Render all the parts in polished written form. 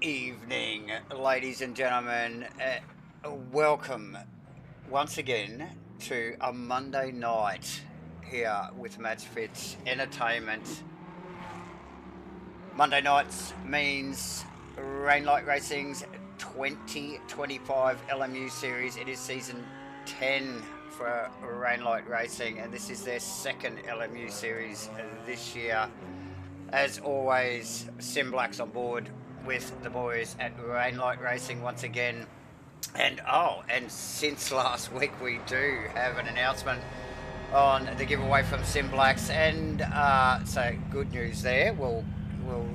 evening, ladies and gentlemen. Welcome once again to a Monday night here with MATCHFIT Entertainment. Monday nights means Rainlight Racing's 2025 LMU series. It is season 10 for Rainlight Racing, and this is their second LMU series this year. As always, SIMBLACKS on board with the boys at Rainlight Racing once again. And since last week we do have an announcement on the giveaway from SIMBLACKS, and so good news there. We'll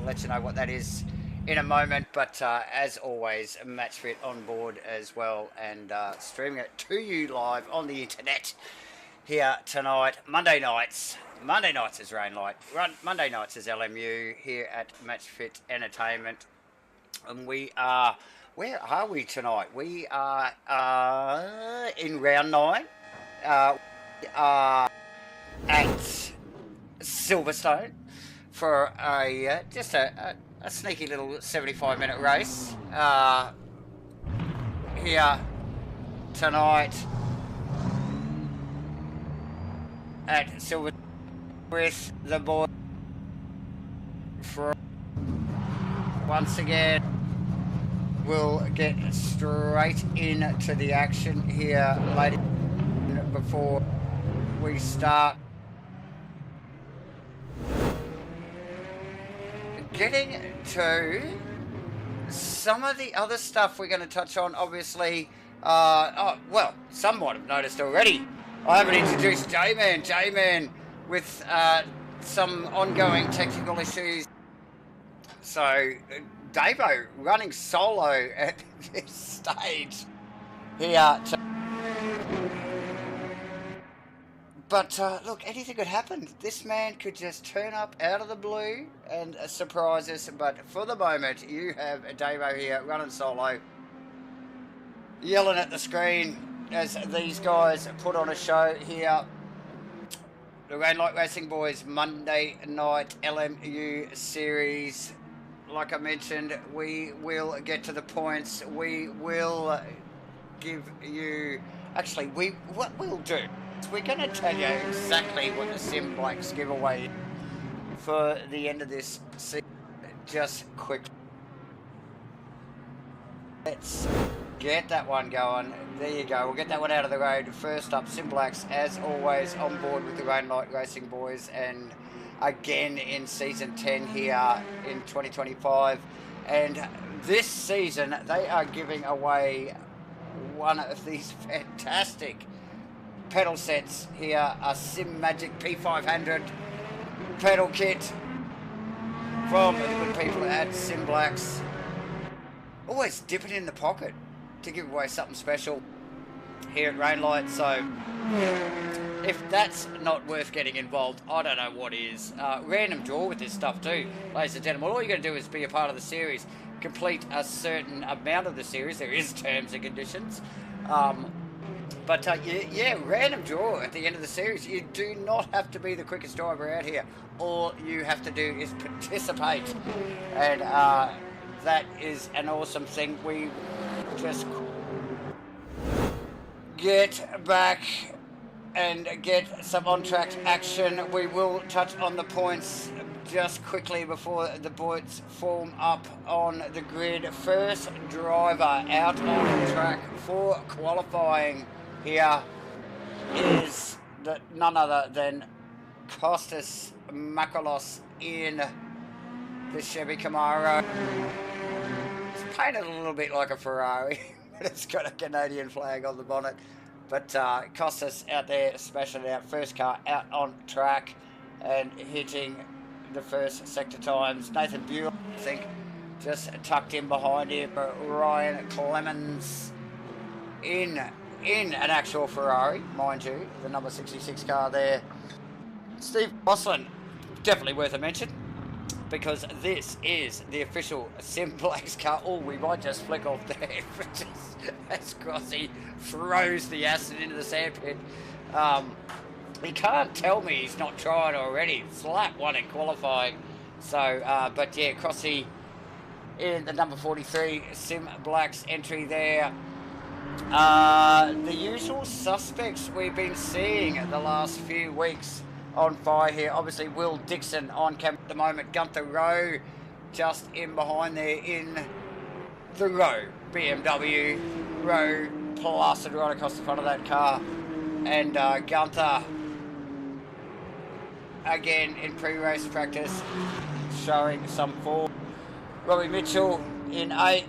let you know what that is in a moment, but as always, MATCHFIT on board as well, and streaming it to you live on the internet here tonight. Monday nights is Rainlight, Monday nights is LMU here at MATCHFIT Entertainment. And we are, where are we tonight? We are in round 9. We are at Silverstone for just a sneaky little 75-minute race here tonight at Silverstone with the boys. For once again, we'll get straight into the action here later before we start. Getting to some of the other stuff we're going to touch on, obviously. Some might have noticed already. I haven't introduced J-Man with some ongoing technical issues. So, Davo running solo at this stage here. But look, anything could happen. This man could just turn up out of the blue and surprise us. But for the moment, you have Davo here running solo, yelling at the screen as these guys put on a show here. The Rainlight Racing boys Monday night LMU series. Like I mentioned, we will get to the points. We will give you... Actually, what we'll do is we're going to tell you exactly what the SIMBLACKS giveaway is for the end of this season. Just quickly. Let's get that one going. There you go. We'll get that one out of the road. First up, SIMBLACKS, as always, on board with the Rainlight Racing boys, and again in season 10 here in 2025. And this season they are giving away one of these fantastic pedal sets here, a SimMagic P500 pedal kit from the good people at SIMBLACKS. Always dipping in the pocket to give away something special here at Rainlight. So if that's not worth getting involved, I don't know what is. Random draw with this stuff too, ladies and gentlemen. All you're going to do is be a part of the series, complete a certain amount of the series. There is terms and conditions. Random draw at the end of the series. You do not have to be the quickest driver out here. All you have to do is participate. And that is an awesome thing. We just get back and get some on-track action. We will touch on the points just quickly before the points form up on the grid. First driver out on track for qualifying here is none other than Costas Makalos in the Chevy Camaro. It's painted a little bit like a Ferrari, but it's got a Canadian flag on the bonnet. But Costas out there smashing it out. First car out on track and hitting the first sector times. Nathan Buell, I think, just tucked in behind him. Ryan Clemens in an actual Ferrari, mind you, the number 66 car there. Steve Gosselin, definitely worth a mention, because this is the official SIMBLACKS car. Oh, we might just flick off there as Crossy throws the acid into the sandpit. He can't tell me he's not trying already. Slap one in qualifying. So, but yeah, Crossy in the number 43 SIMBLACKS entry there. The usual suspects we've been seeing the last few weeks on fire here. Obviously Will Dixon on camera at the moment. Gunther Rowe just in behind there in the Rowe BMW. Rowe plastered right across the front of that car. And Gunther again in pre-race practice showing some form. Robbie Mitchell in 8th.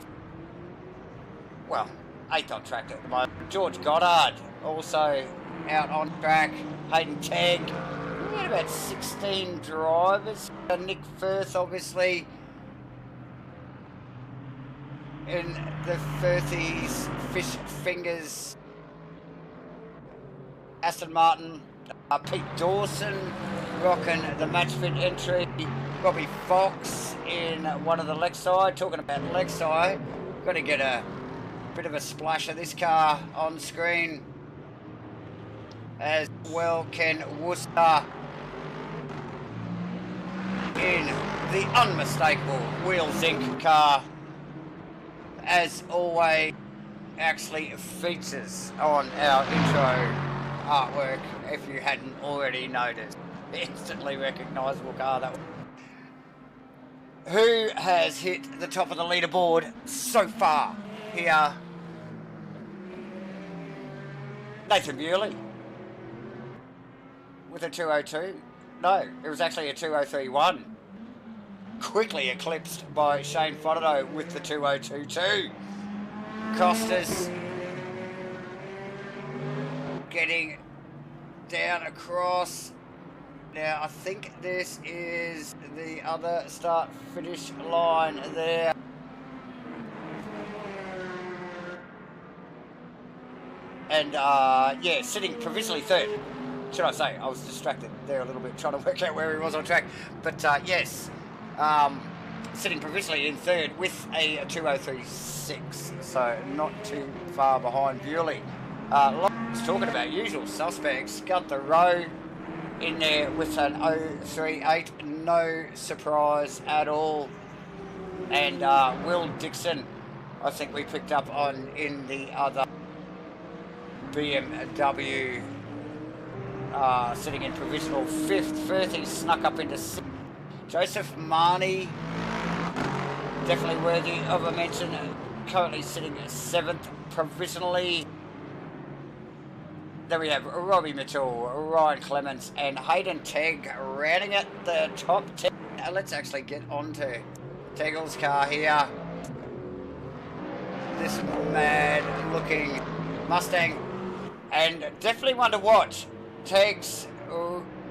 Well, 8th on track at the moment. George Goddard also out on track. Hayden Tagg. We had about 16 drivers. Nick Firth obviously in the Firthies, Fish Fingers, Aston Martin, Pete Dawson rocking the MATCHFIT entry. Robbie Fox in one of the Lexi. Talking about Lexi, got to get a bit of a splash of this car on screen. As well Ken Worcester in the unmistakable Wheel Zinc car. As always, actually features on our intro artwork, if you hadn't already noticed. Instantly recognisable car that one. Who has hit the top of the leaderboard so far here? Nathan Bewley with a 202. No, it was actually a 203.1. Quickly eclipsed by Shane Fonato with the 202.2. Costas getting down across. Now I think this is the other start finish line there. And yeah, sitting provisionally 3rd. Should I say, I was distracted there a little bit trying to work out where he was on track. But yes, sitting provisionally in 3rd with a 203.6, so not too far behind Bewley. Lots talking about usual suspects. Gunther Rowe in there with an 038, no surprise at all. And Will Dixon, I think we picked up on in the other BMW, sitting in provisional 5th. Firth, he snuck up into 6th. Joseph Marnie, definitely worthy of a mention, currently sitting 7th provisionally. There we have Robbie Mitchell, Ryan Clements and Hayden Tagg rounding at the top 10. Let's actually get on to Teggle's car here. This mad looking Mustang, and definitely one to watch. Tagg's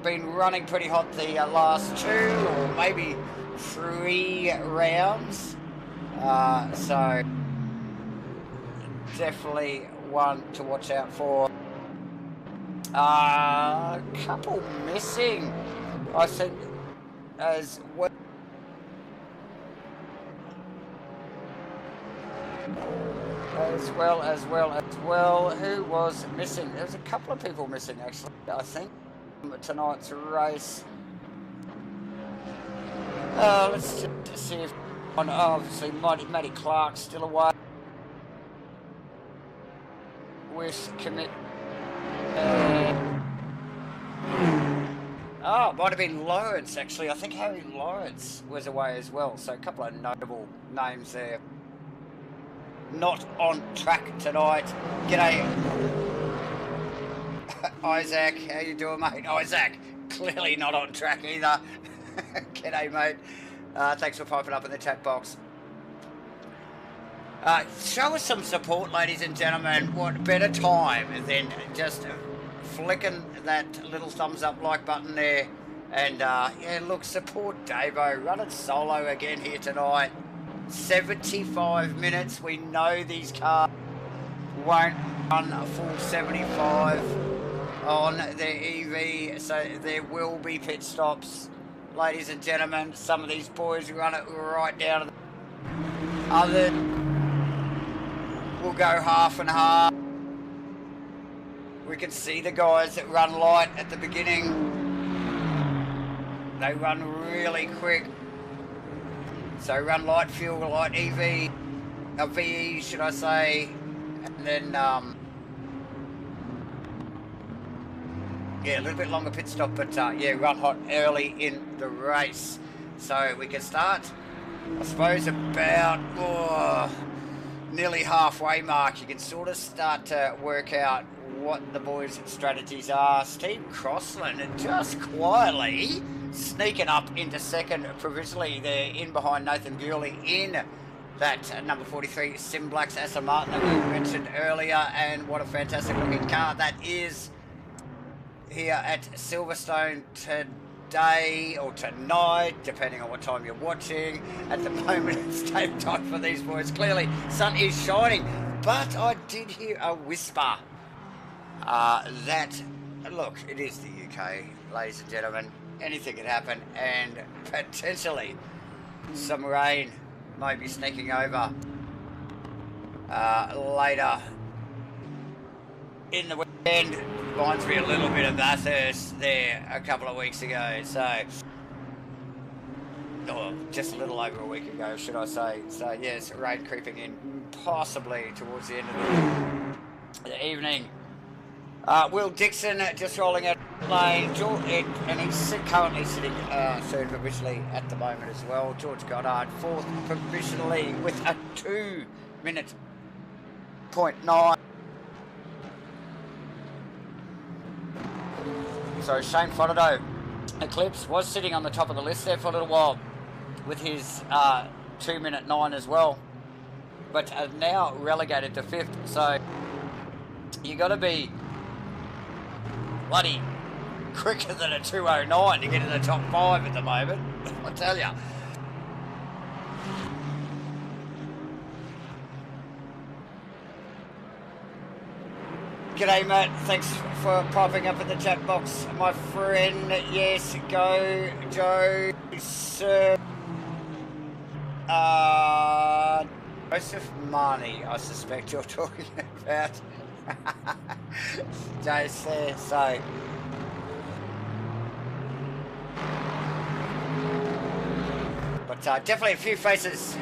been running pretty hot the last 2 or maybe 3 rounds. So definitely one to watch out for. A couple missing, I think, as well. As well. Who was missing? There's a couple of people missing, actually, I think, tonight's race. Let's just see if, obviously, Matty Clark's still away with commit. Oh, it might have been Lawrence, actually. I think Harry Lawrence was away as well. So a couple of notable names there. Not on track tonight. G'day, Isaac. How you doing, mate? Isaac, clearly not on track either. G'day, mate. Thanks for piping up in the chat box. Show us some support, ladies and gentlemen. What better time than just flicking that little thumbs up like button there. And yeah, look, support Davo running solo again here tonight. 75 minutes. We know these cars won't run a full 75 on their EV, so there will be pit stops, ladies and gentlemen. Some of these boys run it right down to the other. We'll go half and half. We can see the guys that run light at the beginning. They run really quick. So run light fuel, light EV, VE should I say, and then yeah, a little bit longer pit stop, but yeah, run hot early in the race. So we can start, I suppose, about nearly halfway mark. You can sort of start to work out what the boys' strategies are. Steve Crossland just quietly sneaking up into second provisionally there, in behind Nathan Bewley in that number 43 SIMBLACKS Aston Martin that we mentioned earlier. And what a fantastic looking car that is here at Silverstone today or tonight, depending on what time you're watching. At the moment it's game time for these boys. Clearly sun is shining, but I did hear a whisper that, look, it is the UK, ladies and gentlemen, anything can happen, and potentially some rain may be sneaking over later in the weekend. Reminds me a little bit of Bathurst there a couple of weeks ago, so, or just a little over a week ago, should I say. So yes, rain creeping in possibly towards the end of the evening. Will Dixon just rolling out lane, and he's currently sitting third provisionally at the moment as well. George Goddard fourth provisionally with a 2:09. So Shane Fonato, Eclipse, was sitting on the top of the list there for a little while with his 2:09 as well, but now relegated to fifth. So you got to be bloody quicker than a 2:09 to get in the top five at the moment, I tell you. G'day, Matt. Thanks for popping up in the chat box, my friend. Yes, go, Joe, sir. Joseph Marnie, I suspect you're talking about. Joe's there, so. But definitely a few faces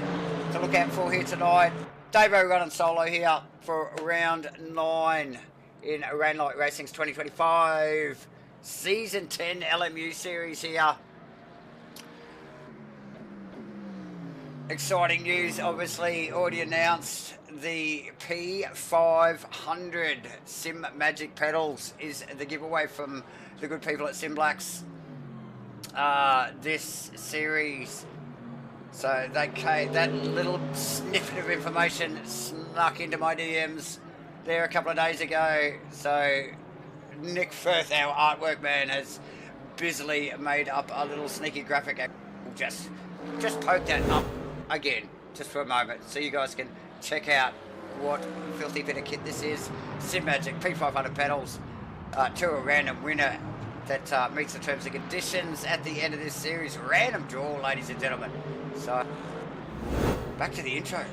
to look out for here tonight. Davo running solo here for round 9 in Rainlight Racing's 2025 Season 10 LMU Series here. Exciting news, obviously, already announced. The P500 Sim Magic pedals is the giveaway from the good people at SIMBLACKS this series. So that little snippet of information snuck into my DMs there a couple of days ago. So Nick Firth, our artwork man, has busily made up a little sneaky graphic. Just poke that up again, just for a moment, so you guys can check out what filthy bit of kit this is. Sim Magic P500 pedals to a random winner that meets the terms and conditions at the end of this series. Random draw, ladies and gentlemen. So back to the intro.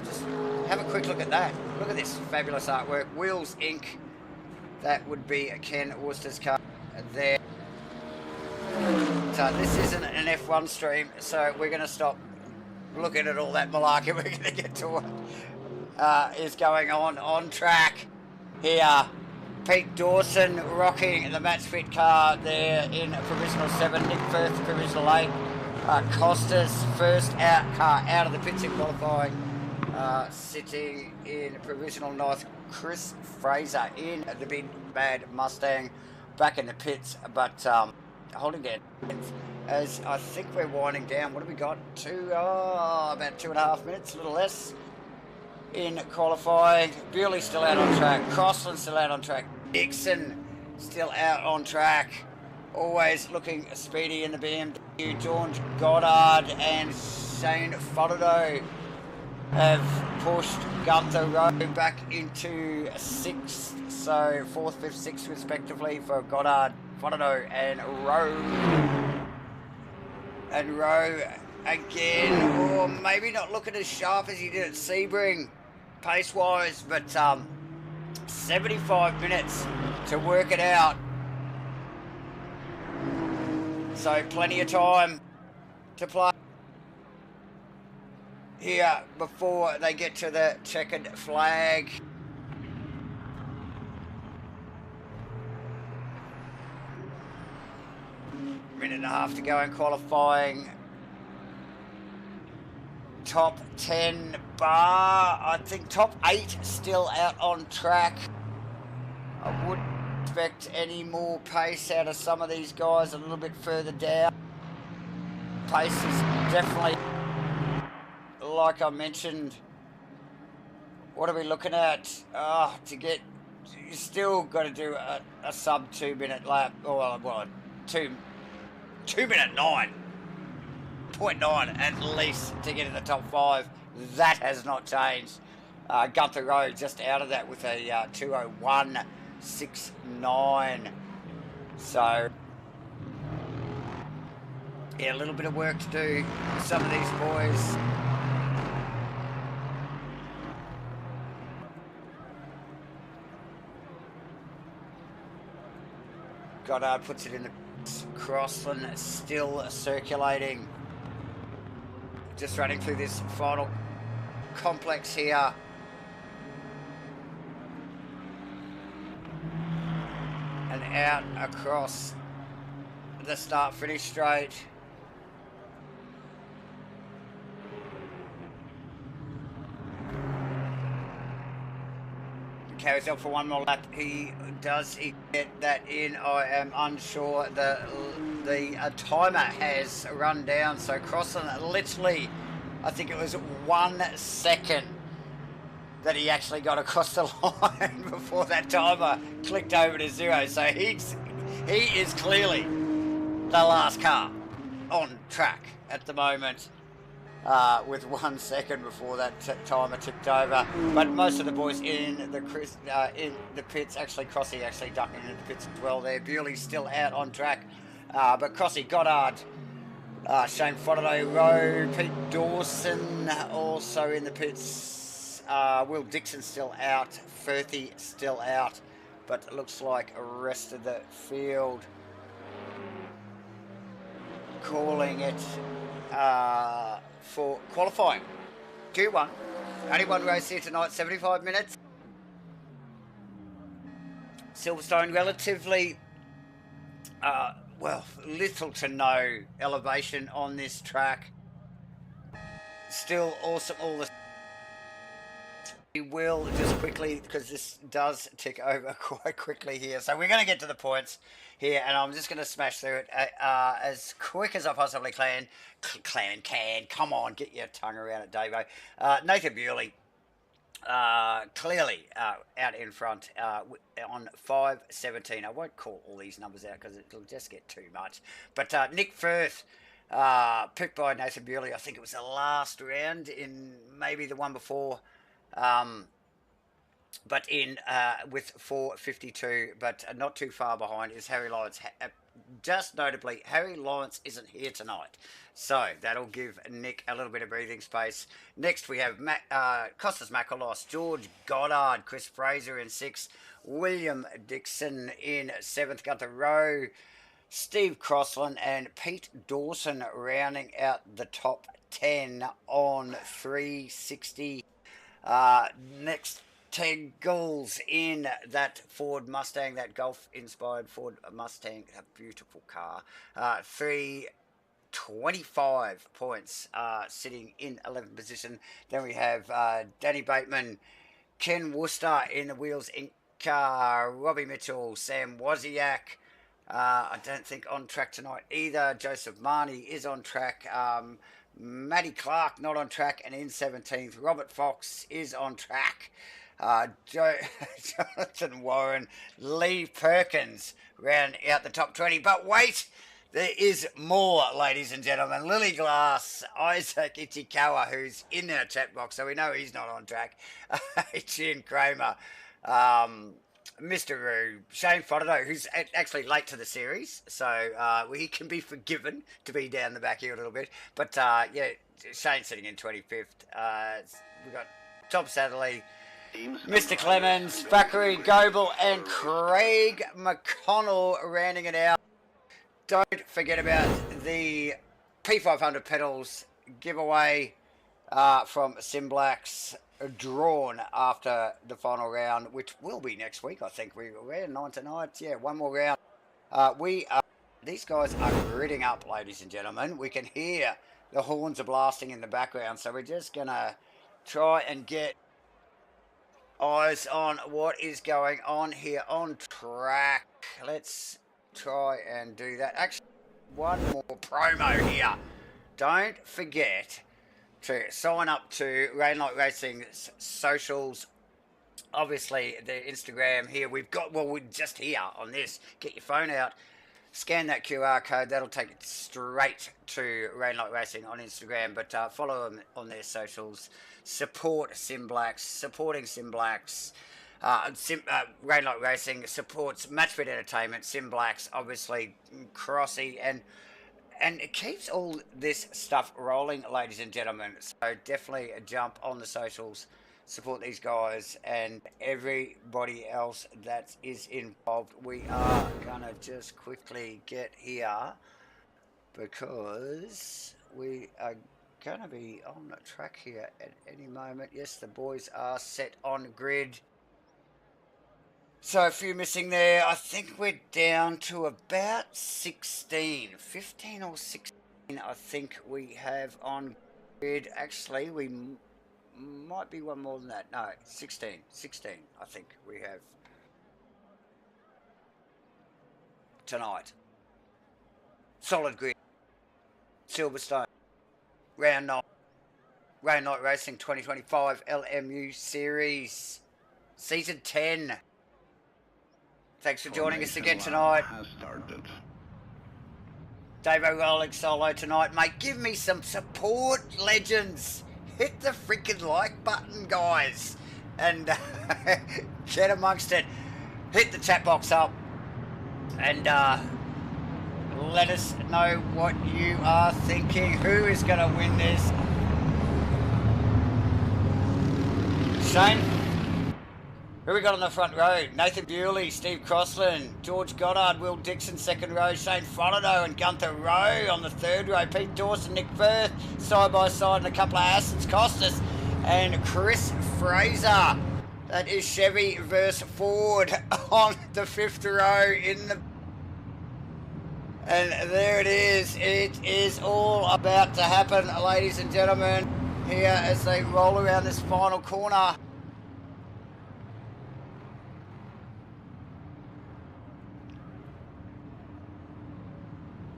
Just have a quick look at that. Look at this fabulous artwork. Wheels Inc. That would be Ken Worcester's car there. So this isn't an F1 stream, so we're going to stop looking at all that malarkey. We're going to get to what is going on track here. Pete Dawson rocking the MATCHFIT car there in provisional 7. Nick Firth provisional 8. Costa's first car out of the pits in qualifying. Sitting in provisional 9th. Chris Fraser in the big bad Mustang back in the pits, but holding down as I think we're winding down. What have we got? About 2.5 minutes, a little less in qualifying. Bewley still out on track. Crossland still out on track. Dixon still out on track. Always looking speedy in the BMW. George Goddard and Shane Fonato have pushed Gunther Rowe back into 6th. So 4th, 5th, 6th respectively for Goddard, Fonato and Rowe. And Rowe again, or maybe not looking as sharp as he did at Sebring pace-wise, but 75 minutes to work it out. So plenty of time to play. here before they get to the checkered flag. Minute and a half to go in qualifying. Top 10 bar, I think top 8 still out on track. I wouldn't expect any more pace out of some of these guys a little bit further down. Pace is definitely, like I mentioned, what are we looking at? To get, you still got to do a sub 2 minute lap, or well, 2 minute 9.9 at least to get in the top 5. That has not changed. Gunther Rowe just out of that with a 2:01.69. So yeah, a little bit of work to do with some of these boys. Goddard puts it in the Crossland, still circulating. Just running through this final complex here. And out across the start-finish straight. Carries up for one more lap. Does he get that in? I am unsure. The timer has run down, so Crossland literally, I think it was 1 second that he actually got across the line before that timer clicked over to 0. So he is clearly the last car on track at the moment. With 1 second before that timer tipped over, but most of the boys in the pits, actually Crossy actually ducking into the pits as well there. Bewley's still out on track, but Crossy, Goddard, Shane Fodderday, Rowe, Pete Dawson also in the pits. Will Dixon still out, Firthy still out, but it looks like the rest of the field calling it for qualifying. Q1. Only one race here tonight, 75 minutes. Silverstone, relatively, little to no elevation on this track. Still awesome, all the... We will just quickly, because this does tick over quite quickly here. So we're going to get to the points here, and I'm just going to smash through it as quick as I possibly can. Come on, get your tongue around it, Davo. Nathan Bewley, clearly out in front on 5:17. I won't call all these numbers out because it'll just get too much. But Nick Firth, picked by Nathan Bewley, I think it was the last round in maybe the one before. But in with 4:52, but not too far behind is Harry Lawrence. Just notably, Harry Lawrence isn't here tonight, so that'll give Nick a little bit of breathing space. Next we have Costas Makalos, George Goddard, Chris Fraser in 6th, William Dixon in 7th, Gunther Rowe, Steve Crossland and Pete Dawson rounding out the top 10 on 360. Next, Ted Gulls in that Ford Mustang, that Golf-inspired Ford Mustang, a beautiful car. 325 points, sitting in 11th position. Then we have Danny Bateman, Ken Worcester in the Wheels Inc. car, Robbie Mitchell, Sam Wozniak. I don't think on track tonight either. Joseph Marnie is on track. Matty Clark not on track and in 17th. Robert Fox is on track. Jonathan Warren, Lee Perkins round out the top 20. But wait, there is more, ladies and gentlemen. Lily Glass, Isaac Ichikawa, who's in our chat box, so we know he's not on track. Jim Kramer, Mr. Roo, Shane Fodderday, who's actually late to the series, so he can be forgiven to be down the back here a little bit. But yeah, Shane sitting in 25th. We've got Tom Satterley, Mr. Clemens, Bakary Goebel, and Craig McConnell rounding it out. Don't forget about the P500 pedals giveaway. from SIMBLACKS drawn after the final round, which will be next week, I think. We're 9 tonight. Yeah, one more round. These guys are gridding up, ladies and gentlemen. We can hear the horns are blasting in the background, so we're just going to try and get eyes on what is going on here on track. Let's try and do that. Actually, one more promo here. Don't forget to sign up to Rainlight Racing's socials. Obviously, the Instagram here. We're just here on this. Get your phone out. Scan that QR code. That'll take it straight to Rainlight Racing on Instagram. But follow them on their socials. Support SIMBLACKS. Supporting SIMBLACKS. Rainlight Racing supports MATCHFIT Entertainment. SIMBLACKS, obviously, Crossy, and it keeps all this stuff rolling, ladies and gentlemen. So definitely jump on the socials. Support these guys and everybody else that is involved. We are gonna just quickly get here because we are gonna be on the track here at any moment. Yes, the boys are set on grid. So a few missing there. I think we're down to about 16, 15 or 16. I think we have on grid. Actually, we might be one more than that. No, 16, I think we have tonight. Solid grid. Silverstone. Round 9. Rainlight Racing 2025 LMU Series. Season 10. Thanks for joining us again tonight. Davo rolling solo tonight. Mate, give me some support, legends. Hit the freaking like button, guys, and get amongst it. Hit the chat box up and let us know what you are thinking. Who is going to win this? Shane? Who we got on the front row? Nathan Bewley, Steve Crossland, George Goddard, Will Dixon, second row, Shane Fronado and Gunther Rowe on the third row, Pete Dawson, Nick Firth, side by side, and a couple of Astons Costas, and Chris Fraser. That is Chevy versus Ford on the fifth row in the... And there it is. It is all about to happen, ladies and gentlemen, here as they roll around this final corner.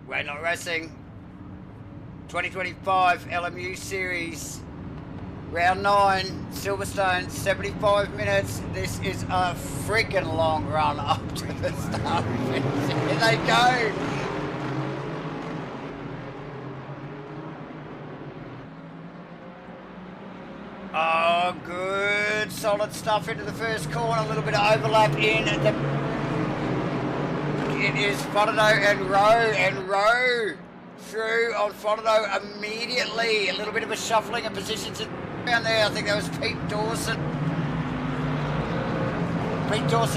Rainlight Racing 2025 LMU Series Round 9 Silverstone, 75 minutes. This is a freaking long run up to the start. Here they go. Oh, good solid stuff into the first corner. A little bit of overlap in the... It is Fronado and Rowe through on Fronado immediately. A little bit of a shuffling of positions down there. I think that was Pete Dawson,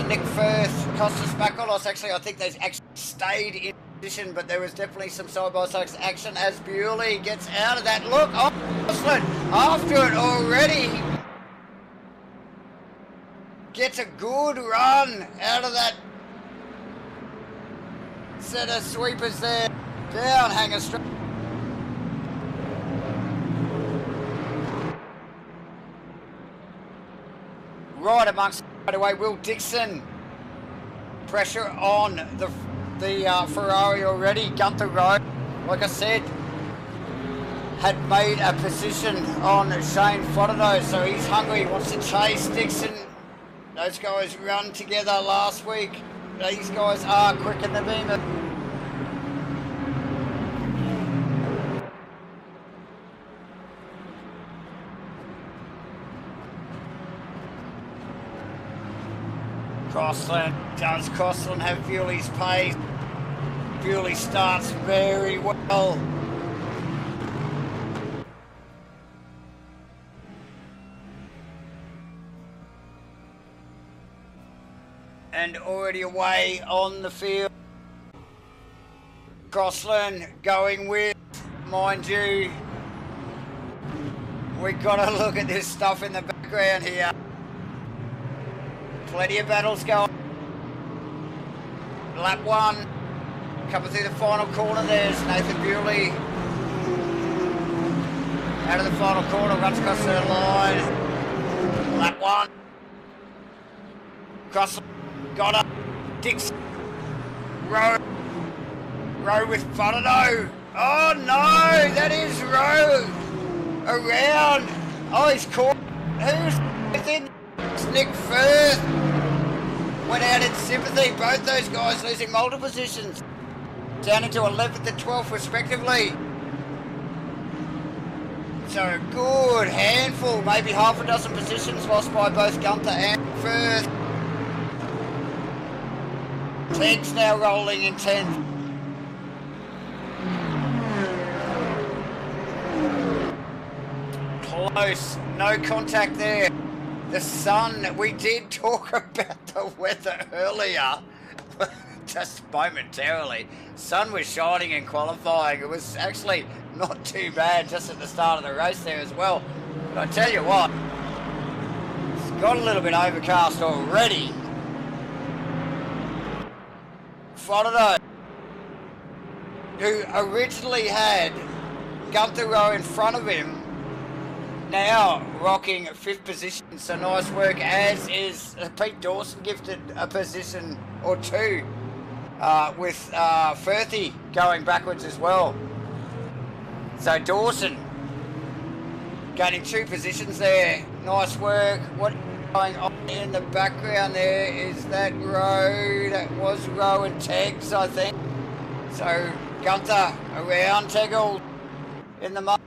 Nick Firth, Costas Makalos. Actually, I think they actually stayed in position, but there was definitely some side-by-side action as Bewley gets out of that. Look, Osland after it already. Gets a good run out of that set of sweepers there. Down Hanger Street. Right amongst right away, Will Dixon. Pressure on the Ferrari already. Gunther Rowe, like I said, had made a position on Shane Fronado, so he's hungry. He wants to chase Dixon. Those guys run together last week. These guys are quick in the beamer. Does Crossland have Bewley's pace? Bewley starts very well. And already away on the field. Crossland going with, mind you, we gotta look at this stuff in the background here. Plenty of battles going. Lap 1, coming through the final corner. There's Nathan Bewley. Out of the final corner, runs across the line. Lap 1. Cross, got up. Dixon. Rowe with Fonino. Oh no, that is Rowe. Around. Oh, he's caught. Who's within? It's Nick Firth. Went out in sympathy. Both those guys losing multiple positions. Down into 11th and 12th respectively. So a good handful, maybe half a dozen positions lost by both Gunther and Firth. Teg's now rolling in 10th. Close, no contact there. The sun, we did talk about the weather earlier, just momentarily. Sun was shining in qualifying. It was actually not too bad just at the start of the race there as well. But I tell you what, it's got a little bit overcast already. Fonino, who originally had Gunther Rowe in front of him, now rocking 5th position, so nice work, as is Pete Dawson, gifted a position or two with Firthy going backwards as well. So Dawson gaining 2 positions there, nice work. What going on in the background there is that Rowe, that was Rowe and Tegs, I think. So Gunther around Tegel in the mud.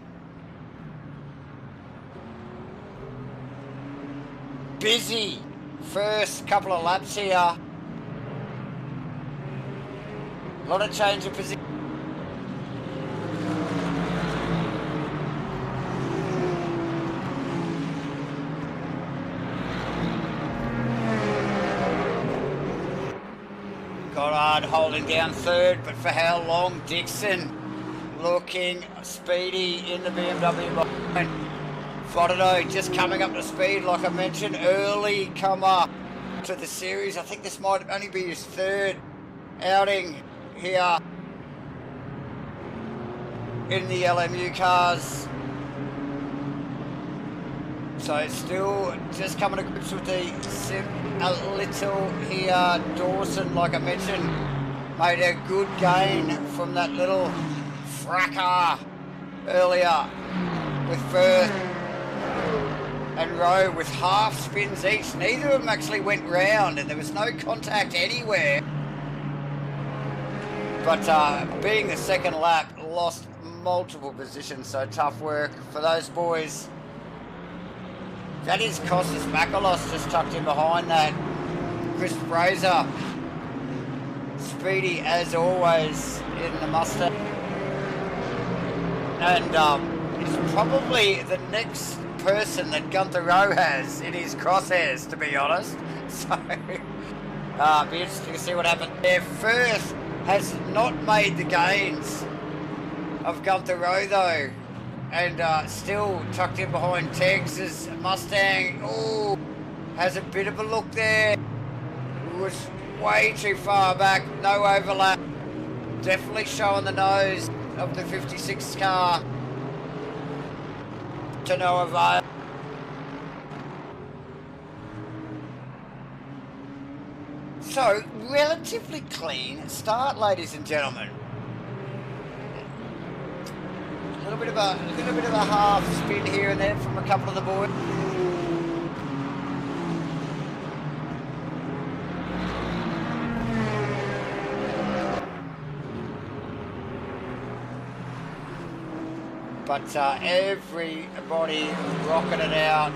Busy first couple of laps here. A lot of change of position. Goddard holding down 3rd, but for how long? Dixon looking speedy in the BMW behind. Fonino just coming up to speed, like I mentioned, early comer to the series. I think this might only be his 3rd outing here in the LMU cars. So it's still just coming to grips with the sim a little here. Dawson, like I mentioned, made a good gain from that little fracas earlier with Firth and Rowe with half spins each. Neither of them actually went round and there was no contact anywhere. But being the second lap, lost multiple positions, so tough work for those boys. That is Costas Makalos just tucked in behind that. Chris Fraser, speedy as always in the Mustang. And he's probably the next person that Gunther Rowe has in his crosshairs, to be honest. So, be interesting to see what happens there. Firth has not made the gains of Gunther Rowe though, and still tucked in behind Tegs' Mustang. Oh, has a bit of a look there. Was way too far back, no overlap. Definitely showing the nose of the 56 car to no avail. So, relatively clean start, ladies and gentlemen. A little bit of a half spin here and there from a couple of the boys. But everybody rocking it out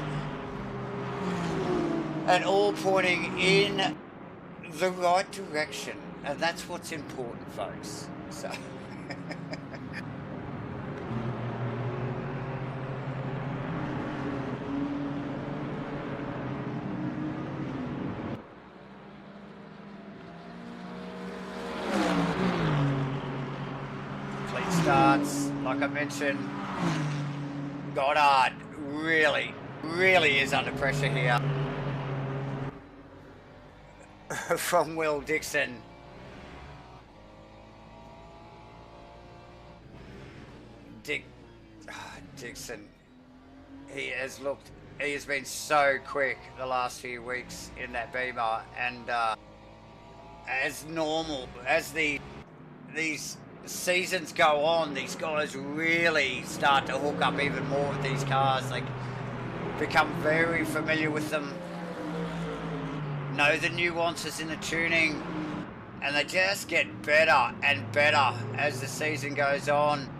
and all pointing in the right direction, and that's what's important, folks. So clean starts, like I mentioned. Goddard really, really is under pressure here from Will Dixon. Dixon, he has been so quick the last few weeks in that Beamer, and as normal, as these seasons go on, these guys really start to hook up even more with these cars. They become very familiar with them, know the nuances in the tuning, and they just get better and better as the season goes on.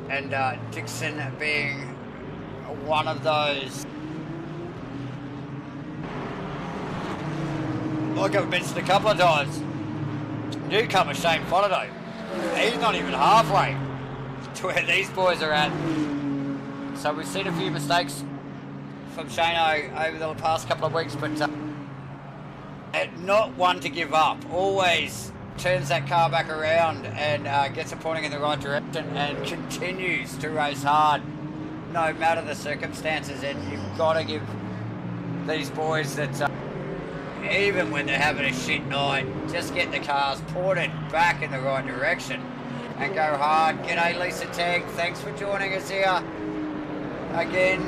And Dixon being one of those. Like I've mentioned a couple of times, newcomer Shane Fonato, he's not even halfway to where these boys are at. So we've seen a few mistakes from Shane over the past couple of weeks, but not one to give up. Always turns that car back around and gets it pointing in the right direction and continues to race hard no matter the circumstances. And you've got to give these boys that even when they're having a shit night, just get the cars pointed back in the right direction and go hard. G'day Lisa Tagg, thanks for joining us here again.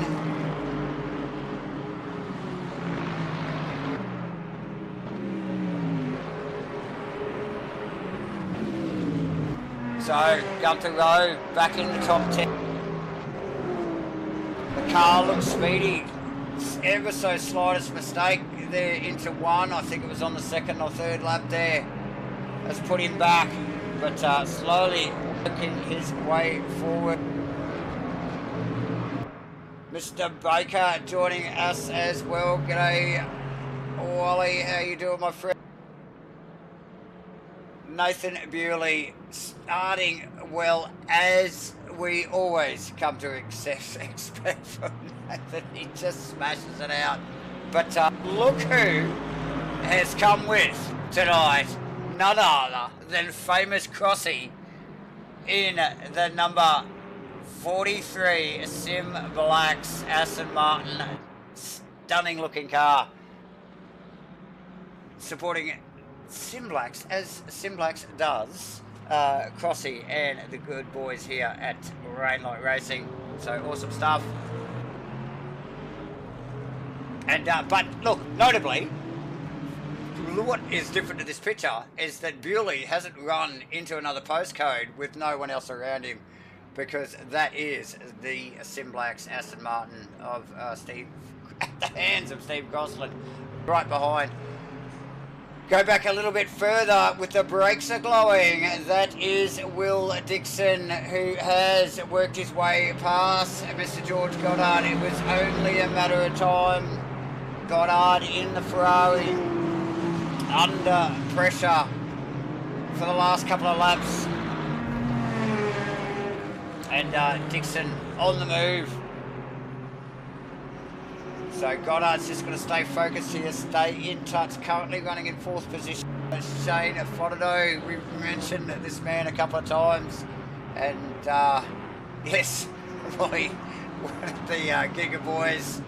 So, Gunther Rowe back in the top 10. The car looks speedy. Ever so slightest mistake there into one. I think it was on the second or third lap there. Has put him back, but slowly working his way forward. Mr. Baker joining us as well. G'day, Wally. How you doing, my friend? Nathan Bewley starting well, as we always come to expect from Nathan. He just smashes it out. But look who has come with tonight, none other than famous Crossy in the number 43 SIMBLACKS Aston Martin. Stunning looking car. Supporting SIMBLACKS, as SIMBLACKS does, Crossy and the good boys here at Rainlight Racing. So awesome stuff. And but look, notably, what is different to this picture is that Bewley hasn't run into another postcode with no one else around him, because that is the SIMBLACKS Aston Martin of Steve, at the hands of Steve Gosselin, right behind. Go back a little bit further with the brakes are glowing. That is Will Dixon, who has worked his way past Mr. George Goddard. It was only a matter of time. Goddard in the Ferrari, under pressure for the last couple of laps. And Dixon on the move. So Goddard's just going to stay focused here, stay in touch. Currently running in fourth position, Shane Fonato. We've mentioned this man a couple of times, and yes, probably one of the Giga boys.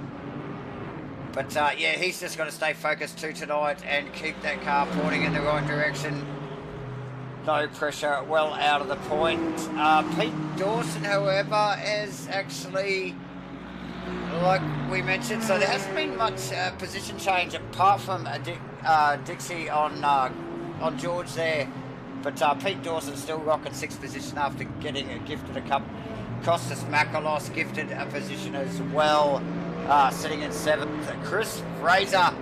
But yeah, he's just got to stay focused too tonight and keep that car pointing in the right direction. No pressure, well out of the point. Pete Dawson, however, is actually, like we mentioned, so there hasn't been much position change apart from Dixie on George there. But Pete Dawson still rocking sixth position after getting gifted a cup. Costas Makalos gifted a position as well, sitting in seventh. Chris Fraser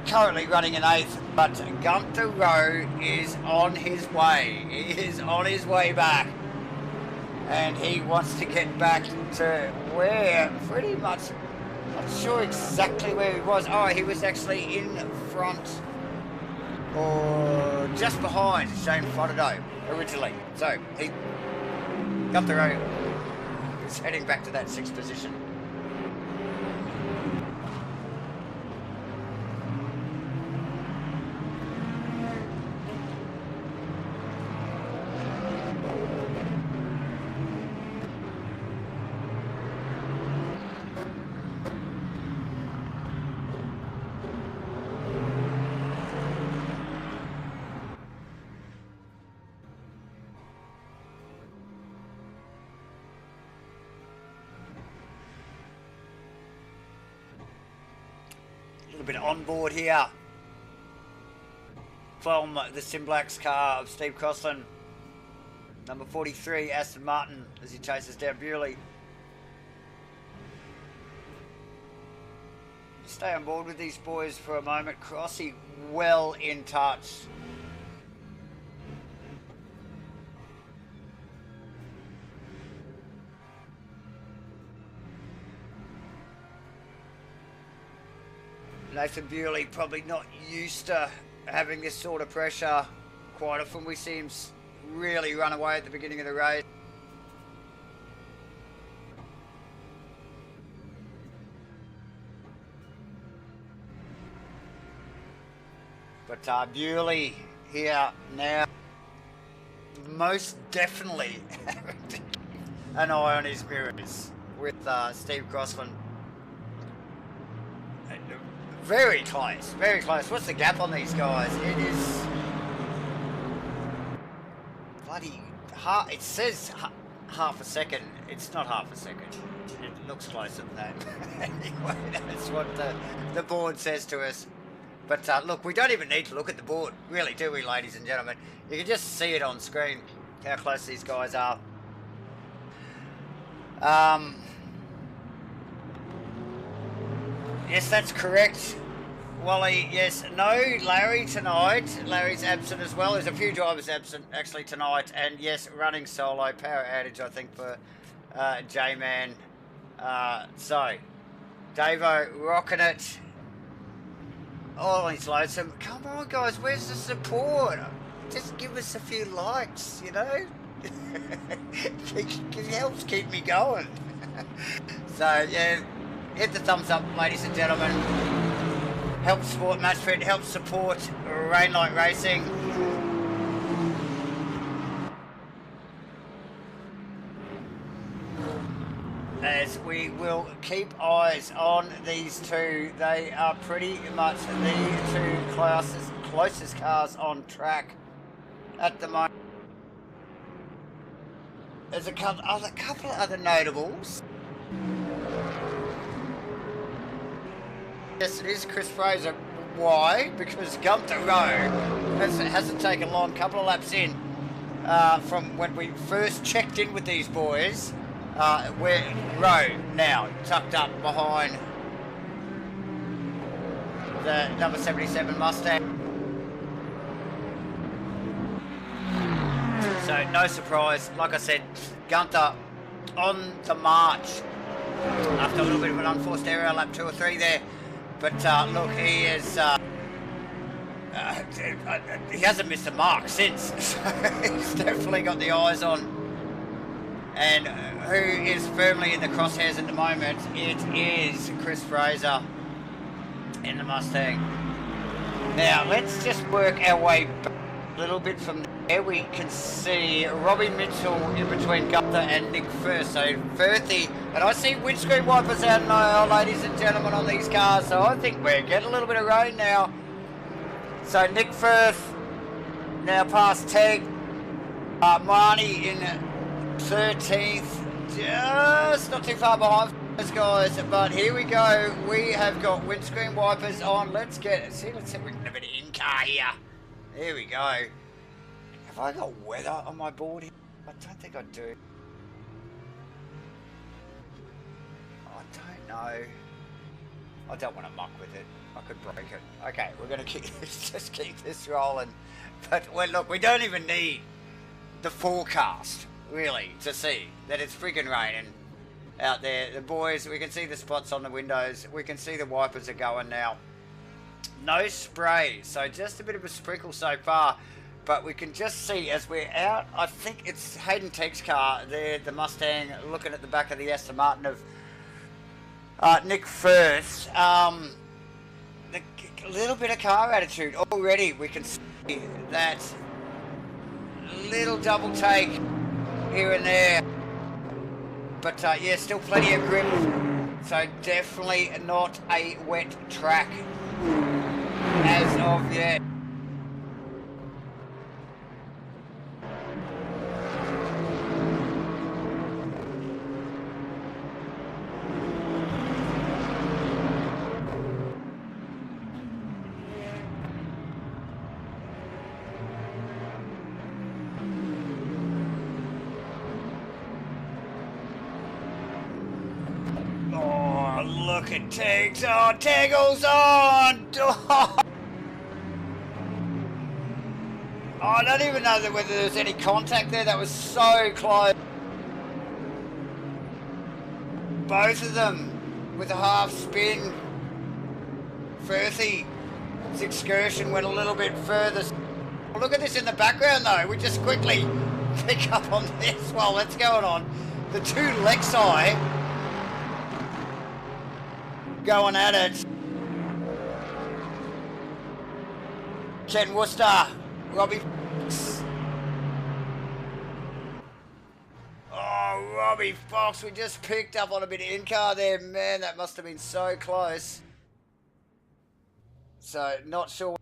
currently running in eighth, but Gunther Rowe is on his way. He is on his way back. And he wants to get back to where pretty much, not sure exactly where he was. Oh, he was actually in front or just behind Shane Fonato originally. So he, Gunther Rowe is heading back to that sixth position. little bit on board here from the SIMBLACKS car of Steve Crossland. Number 43, Aston Martin, as he chases down Bewley. Stay on board with these boys for a moment. Crossy well in touch. Nathan Bewley probably not used to having this sort of pressure. Quite often we see him really run away at the beginning of the race. But Bewley here now, most definitely an eye on his mirrors with Steve Crossland. Very close, very close. What's the gap on these guys? It is bloody half. It says half a second. It's not half a second. It looks closer than that. Anyway, that's what the board says to us. But look, we don't even need to look at the board, really, do we, ladies and gentlemen? You can just see it on screen, how close these guys are. Yes, that's correct, Wally. Yes, no Larry tonight. Larry's absent as well. There's a few drivers absent, actually, tonight. And yes, running solo, power outage, I think, for J-Man. So, Davo rocking it. Oh, he's lonesome. Come on, guys, where's the support? Just give us a few likes, you know? It helps keep me going. So, yeah, hit the thumbs up, ladies and gentlemen. Help support MATCHFIT, help support Rainlight Racing. As we will keep eyes on these two. They are pretty much the two closest cars on track at the moment. There's a couple of other notables. Yes, it is Chris Fraser. Why? Because Gunther Rowe hasn't taken long. Couple of laps in from when we first checked in with these boys. We're Rowe now tucked up behind the number 77 Mustang. So no surprise, like I said, Gunther on the march after a little bit of an unforced error, lap 2 or 3 there. But look, he is he hasn't missed a mark since. So he's definitely got the eyes on. And who is firmly in the crosshairs at the moment? It is Chris Fraser in the Mustang. Now, let's just work our way back a little bit from there. We can see Robbie Mitchell in between Gunther and Nick Firth. So, Firthy, and I see windscreen wipers out now, ladies and gentlemen, on these cars. So, I think we're getting a little bit of rain now. So, Nick Firth now past Teg. Marnie in 13th, just not too far behind those guys, but here we go. We have got windscreen wipers on. Let's see if we can get a bit of in-car here. There we go. Have I got weather on my board here? I don't think I do. I don't know. I don't want to muck with it. I could break it. Okay, we're going to just keep this rolling. But well, look, we don't even need the forecast, really, to see that it's freaking raining out there. The boys, we can see the spots on the windows. We can see the wipers are going now. No spray, so just a bit of a sprinkle so far. But we can just see as we're out, I think it's Hayden Tegg's car there, the Mustang, looking at the back of the Aston Martin of Nick Firth. A little bit of car attitude already. We can see that little double take here and there, but yeah, still plenty of grip, so definitely not a wet track as of yet. look at Tags on. Taggles on. I don't even know whether there was any contact there. That was so close. Both of them with a half spin. Firthy's excursion went a little bit further. Look at this in the background though. We just quickly pick up on this while that's going on. The two Lexi going at it. Ken Worcester, Robbie Fox. Oh, Robbie Fox, we just picked up on a bit of in-car there. Man, that must have been so close. So, not sure.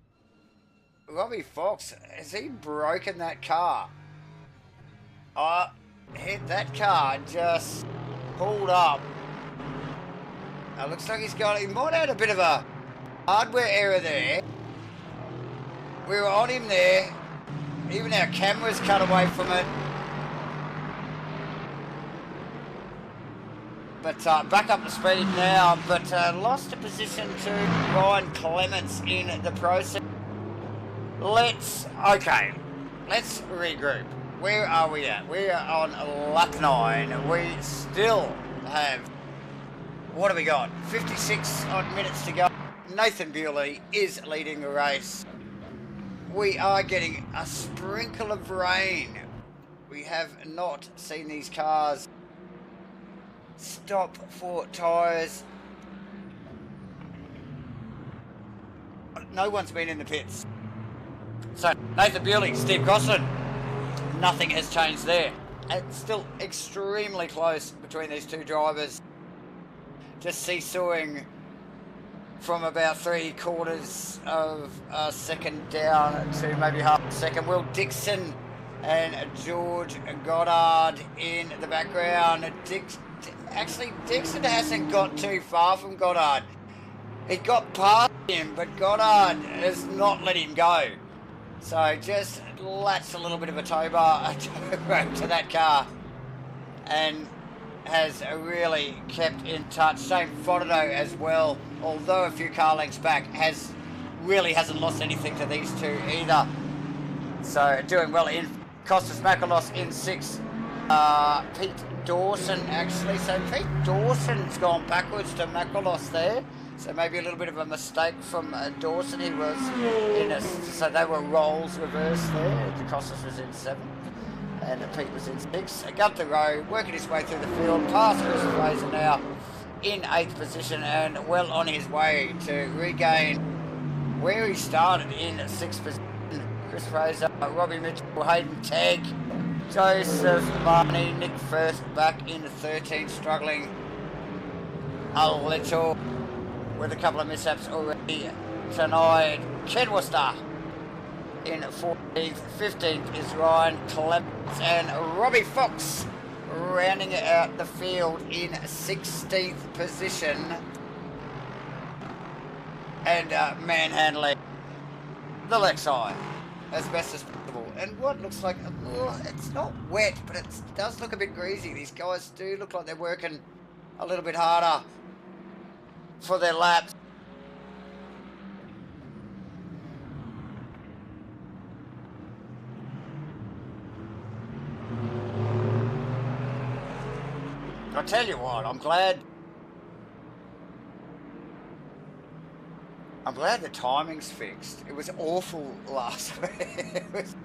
Robbie Fox, has he broken that car? Hit that car, just pulled up. Looks like he might have had a bit of a hardware error there. We were on him there. Even our cameras cut away from it. But back up to speed now, but lost a position to Ryan Clements in the process. Let's regroup. Where are we at? We are on lap 9. We still have, what have we got? 56 odd minutes to go. Nathan Bewley is leading the race. We are getting a sprinkle of rain. We have not seen these cars stop for tyres. No one's been in the pits. So, Nathan Bewley, Steve Gosselin, nothing has changed there. It's still extremely close between these two drivers. Just seesawing from about 3/4 of a second down to maybe half a second. Will Dixon and George Goddard in the background. Actually, Dixon hasn't got too far from Goddard. He got past him, but Goddard has not let him go. So just latched a little bit of a tow bar to that car and has really kept in touch. Same Fodado as well, although a few car lengths back, hasn't lost anything to these two either. So doing well in Costas Makalos in 6th. Pete Dawson actually. So Pete Dawson's gone backwards to Makalos there. So maybe a little bit of a mistake from Dawson. He was in so they were roles reversed there. Costas was in 7th and Pete was in 6th. Gunther Rowe working his way through the field, past Chris Fraser now in 8th position and well on his way to regain where he started in 6th position. Chris Fraser, Robbie Mitchell, Hayden Tagg, Joseph Marnie, Nick Firth back in 13th, struggling a little with a couple of mishaps already tonight. Ken Worcester in 14th, 15th is Ryan Clements and Robbie Fox rounding out the field in 16th position and manhandling the Lexi as best as possible. And what looks like, it's not wet, but it does look a bit greasy. These guys do look like they're working a little bit harder for their laps. I'll tell you what, I'm glad the timing's fixed. It was awful last week. It was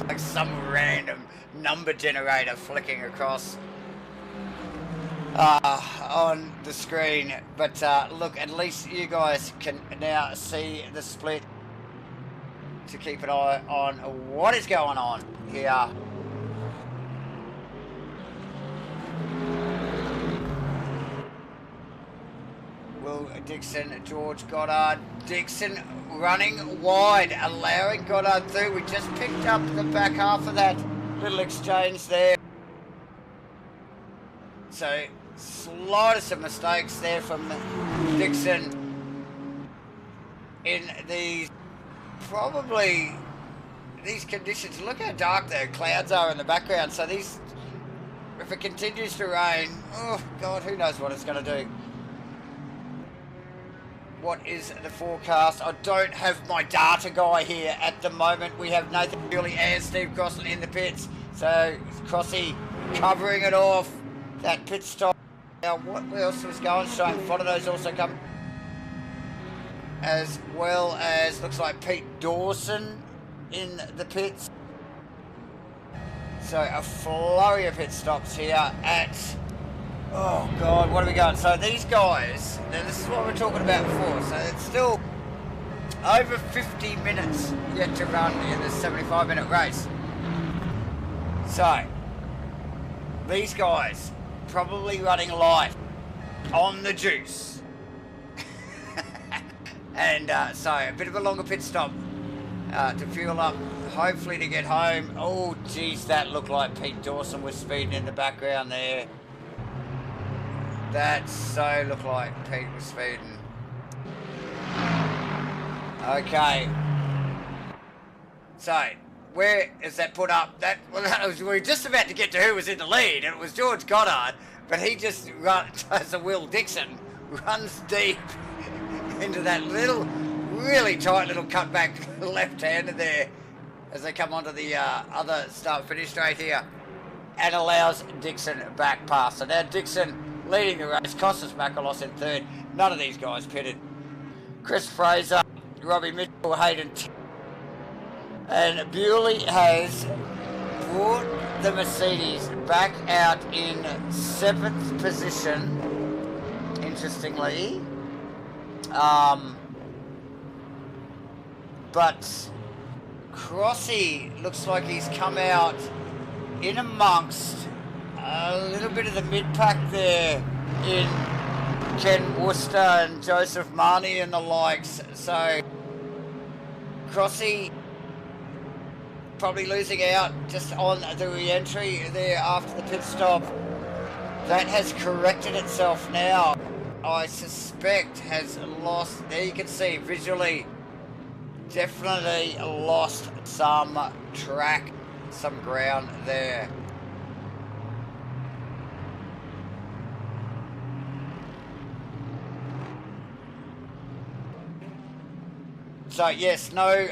like some random number generator flicking across on the screen. But look, at least you guys can now see the split to keep an eye on what is going on here. Will Dixon, George Goddard, Dixon running wide, allowing Goddard through. We just picked up the back half of that little exchange there. So, slightest of mistakes there from Dixon in these conditions. Look how dark the clouds are in the background. So these if it continues to rain, oh God, who knows what it's going to do. What is the forecast? I don't have my data guy here at the moment. We have Nathan Bewley and Steve Crossan in the pits. So Crossy covering it off. That pit stop. Now what else was going? Shane Fonado's also come. As well as looks like Pete Dawson in the pits. So a flurry of pit stops here at, oh God, what have we got? So these guys, now this is what we were talking about before, so it's still over 50 minutes yet to run in the 75-minute race. So, these guys probably running light on the juice. And so a bit of a longer pit stop to fuel up, hopefully to get home. Oh geez, that looked like Pete Dawson was speeding in the background there. That so looked like Pete was speeding. Okay. So, where is that put up? That, well, we were just about to get to who was in the lead, and it was George Goddard, but he just does a Will Dixon, runs deep into that little, really tight little cutback left-hander there as they come onto the other start-finish straight here, and allows Dixon back past. So now Dixon leading the race, Costas Makalos in third. None of these guys pitted. Chris Fraser, Robbie Mitchell, Hayden, and Bewley has brought the Mercedes back out in 7th position, interestingly. But Crossy looks like he's come out in amongst a little bit of the mid-pack there in Ken Worcester and Joseph Marnie and the likes. So Crossy probably losing out just on the re-entry there after the pit stop. That has corrected itself now. I suspect has lost, there you can see visually, definitely lost some track, some ground there. So yes, no,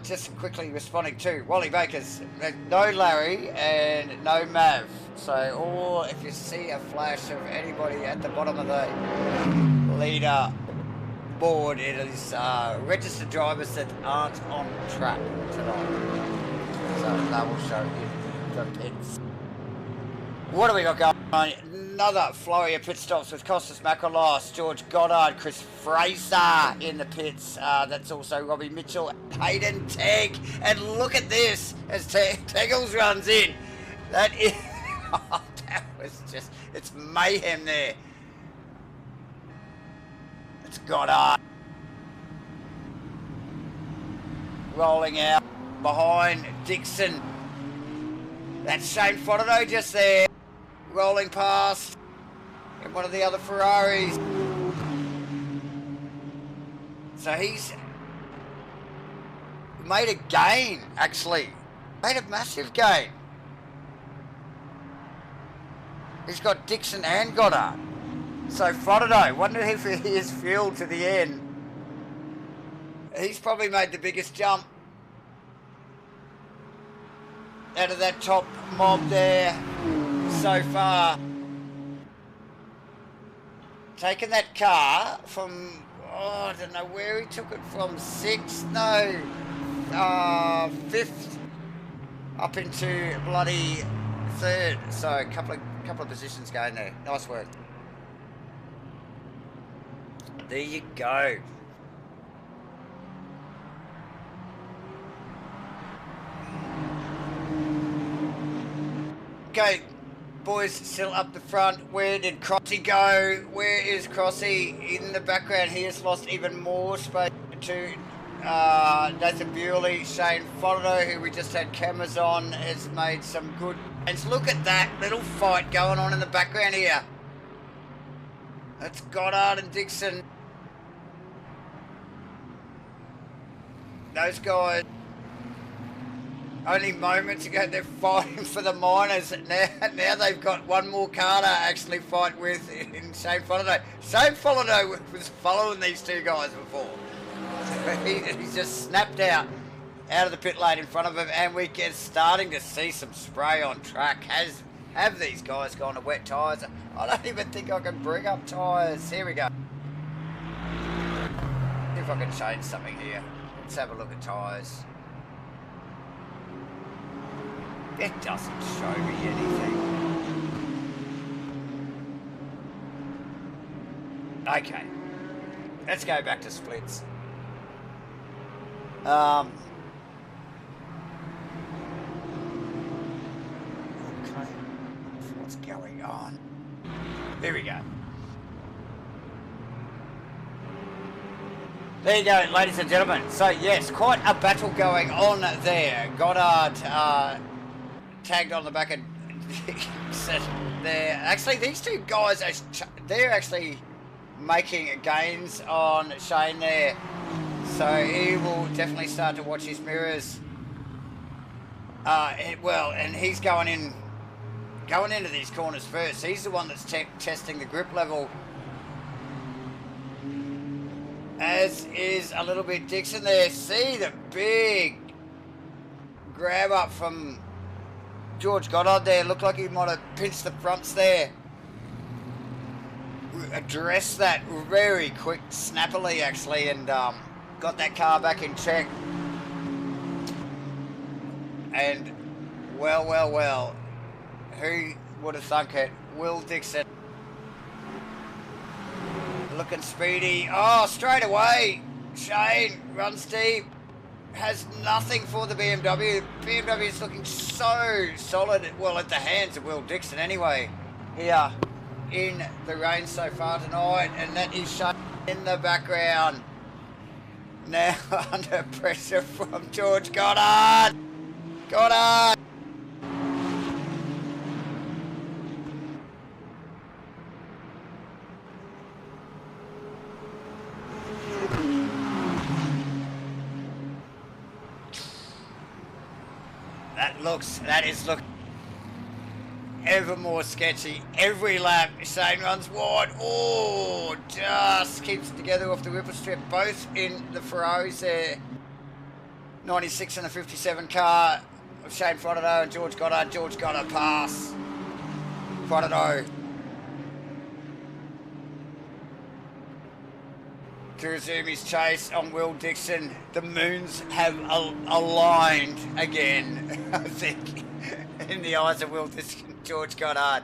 just quickly responding to Wally Baker's, no Larry and no Mav. So, or if you see a flash of anybody at the bottom of the leader board, it is registered drivers that aren't on track tonight. So that will show you the pits. What do we got going on? Another flurry of pit stops with Costas Makalos, George Goddard, Chris Fraser in the pits. That's also Robbie Mitchell, Hayden Tegg. And look at this as Teggles runs in. That is, oh, that was just, it's mayhem there. It's Goddard rolling out behind Dixon. That's Shane Fonadow just there, rolling past in one of the other Ferraris. So he's made a gain, actually. Made a massive gain. He's got Dixon and Goddard. So Fonadow, wonder if he is fueled to the end. He's probably made the biggest jump out of that top mob there so far. Taking that car from, oh, I don't know where he took it from, 6th, no, 5th, up into bloody 3rd. So a couple of positions going there. Nice work. There you go. Okay, boys, still up the front. Where did Crossy go? Where is Crossy? In the background, he has lost even more space to Nathan Bewley. Shane Fonadow, who we just had cameras on, has made some good. And look at that little fight going on in the background here. That's Goddard and Dixon. Those guys only moments ago they're fighting for the minors. Now they've got one more car to actually fight with in Shane Follido. Shane Follido was following these two guys before. He's just snapped out of the pit lane in front of him, and we get starting to see some spray on track. Have these guys gone to wet tyres? I don't even think I can bring up tyres. Here we go. See if I can change something here. Let's have a look at tyres. It doesn't show me anything. Okay. Let's go back to splits. Okay. What's going on? There we go. There you go, ladies and gentlemen. So yes, quite a battle going on there. Goddard tagged on the back and there. Actually, these two guys, they're actually making gains on Shane there. So he will definitely start to watch his mirrors. And he's going into these corners first. He's the one that's testing the grip level. As is a little bit Dixon there. See the big grab up from George Goddard there. Looked like he might have pinched the fronts there. Addressed that very quick, snappily actually, and got that car back in check. And well, who would have thunk it? Will Dixon. Looking speedy. Oh, straight away. Shane runs deep. Has nothing for the BMW. BMW is looking so solid. Well, at the hands of Will Dixon anyway. Here in the rain so far tonight. And that is Shane in the background. Now under pressure from George Goddard. Goddard. That is looking ever more sketchy. Every lap, Shane runs wide. Oh, just keeps it together off the whipper strip. Both in the Ferraris there. 96 and the 57 car of Shane Follido and George Goddard. George Goddard pass. Follido to resume his chase on Will Dixon. The moons have aligned again, I think, in the eyes of Will Dixon, George Goddard.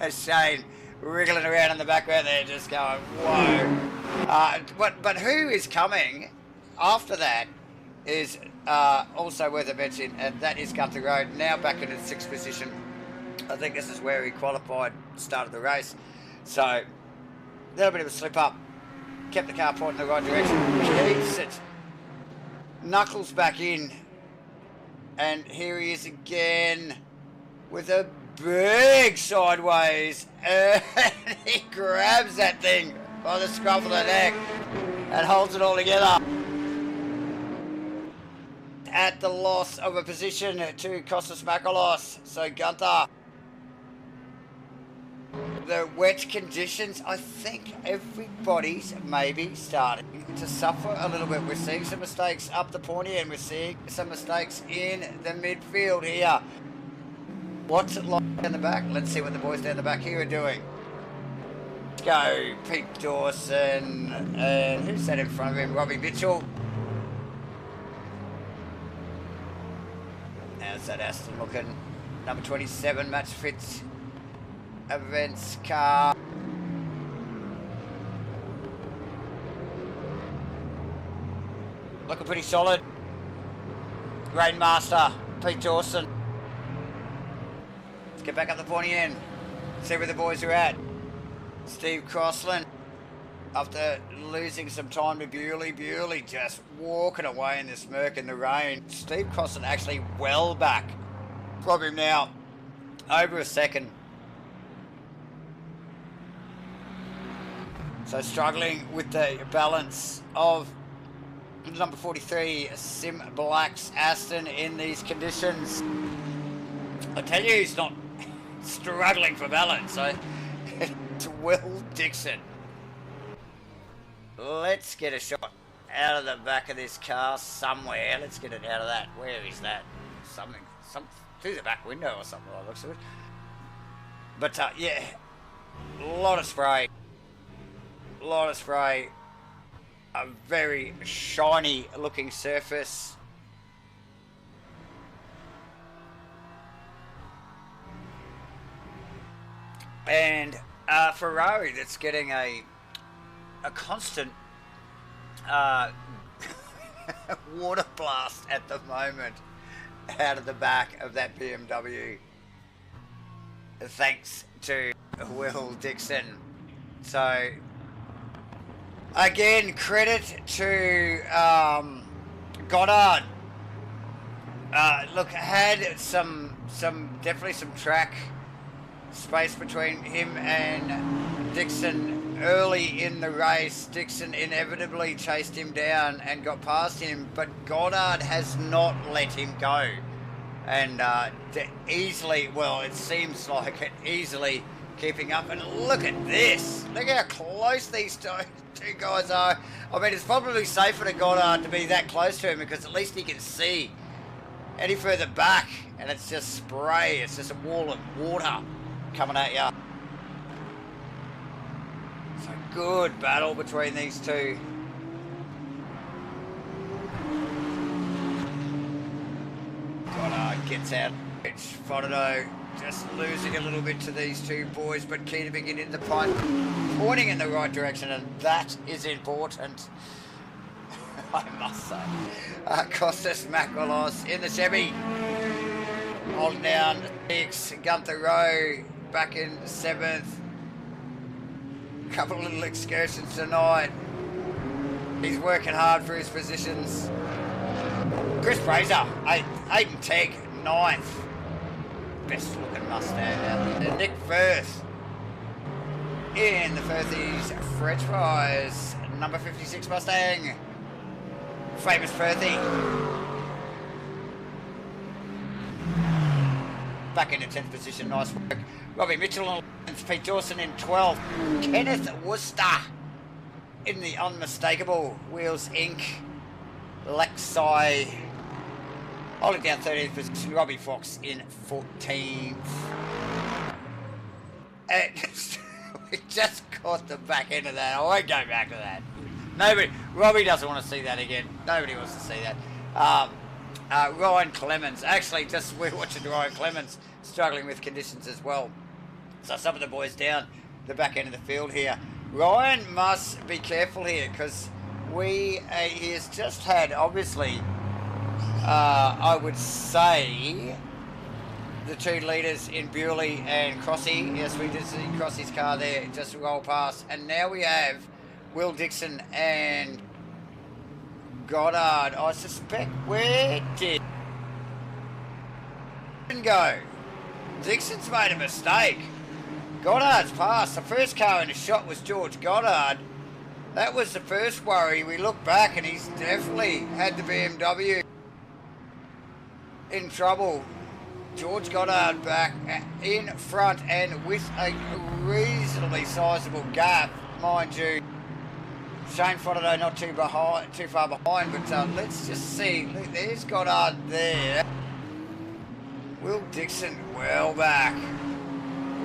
Shane wriggling around in the background there, just going, whoa. But who is coming after that is also worth a mention, and that is Gunther Road, now back in the sixth position. I think this is where he qualified, started the race. So, a little bit of a slip up. Kept the car pointing in the right direction. Keeps it. Knuckles back in. And here he is again with a big sideways. And he grabs that thing by the scruff of the neck and holds it all together. At the loss of a position to Costas Makalos. So Gunther. The wet conditions, I think everybody's maybe starting to suffer a little bit. We're seeing some mistakes up the pointy end. We're seeing some mistakes in the midfield here. What's it like down the back? Let's see what the boys down the back here are doing. Let's go Pete Dawson. And who's that in front of him? Robbie Mitchell. How's that Aston looking? Number 27, MATCHFIT events car. Looking pretty solid. Rainmaster, Pete Dawson. Let's get back up the pointy end. See where the boys are at. Steve Crossland, after losing some time to Bewley just walking away in the smirk in the rain. Steve Crossland actually well back from him now. Over a second. So struggling with the balance of number 43, SIMBLACKS Aston in these conditions. I tell you, he's not struggling for balance, so it's Will Dixon. Let's get a shot out of the back of this car somewhere. Let's get it out of that. Where is that? Some through the back window or something, by the looks of it. But yeah, a lot of spray. A lot of spray. A very shiny looking surface. And Ferrari that's getting a constant water blast at the moment out of the back of that BMW, thanks to Will Dixon. So again, credit to Goddard. Look, had definitely some track space between him and Dixon early in the race. Dixon inevitably chased him down and got past him, but Goddard has not let him go. And easily, well, it seems like it, easily keeping up. And look at this. Look how close these two guys are. I mean, it's probably safer to Goddard to be that close to him because at least he can see any further back. And it's just spray. It's just a wall of water coming at you. It's a good battle between these two. Goddard gets out. Fodeno just losing a little bit to these two boys, but keen to begin in the punt, pointing in the right direction, and that is important. I must say. Costas Makrolos in the Chevy, holding down 6. Gunther Rowe back in 7th. Couple of little excursions tonight. He's working hard for his positions. Chris Fraser, 8 and Teg, 9th. Best looking Mustang out there. Nick Firth in the Firthies French fries. Number 56 Mustang. Famous Firthie. Back into 10th position, nice work. Robbie Mitchell on 11th, Pete Dawson in 12th. Kenneth Worcester in the unmistakable Wheels Inc. Lexi holding down 13th position. Robbie Fox in 14th. And we just caught the back end of that. I won't go back to that. Robbie doesn't want to see that again. Nobody wants to see that. Ryan Clemens. Actually, we're watching Ryan Clemens struggling with conditions as well. So some of the boys down the back end of the field here. Ryan must be careful here because he has just had, obviously, I would say, the 2 leaders in Bewley and Crossy. Yes, we did see Crossy's car there just roll past. And now we have Will Dixon and Goddard. I suspect, where did Dixon go? Dixon's made a mistake. Goddard's passed. The first car in the shot was George Goddard. That was the first worry. We look back and he's definitely had the BMW in trouble. George Goddard back in front and with a reasonably sizable gap, mind you. Shane Fodeno not too far behind, but let's just see. Look, there's Goddard there. Will Dixon well back.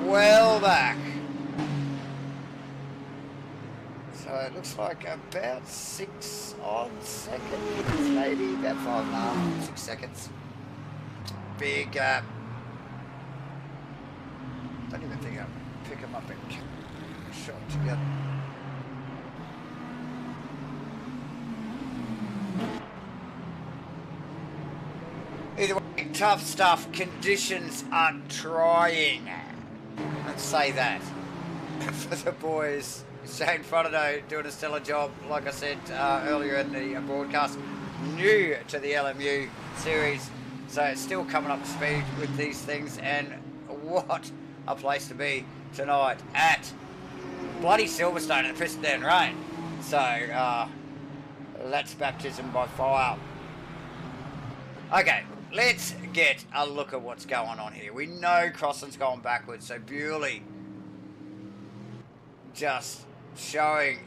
Well back. So it looks like about 6 odd seconds, maybe about 5.5, 6 seconds. Big gap. Don't even think I'll pick him up and shot together. Either way, tough stuff. Conditions are trying. Let's say that. For the boys, Shane Fodeno doing a stellar job, like I said earlier in the broadcast. New to the LMU series, so it's still coming up to speed with these things. And what a place to be tonight at bloody Silverstone in the pissing down rain. So That's baptism by fire. Okay, let's get a look at what's going on here. We know Crossland's going backwards, so Bewley just showing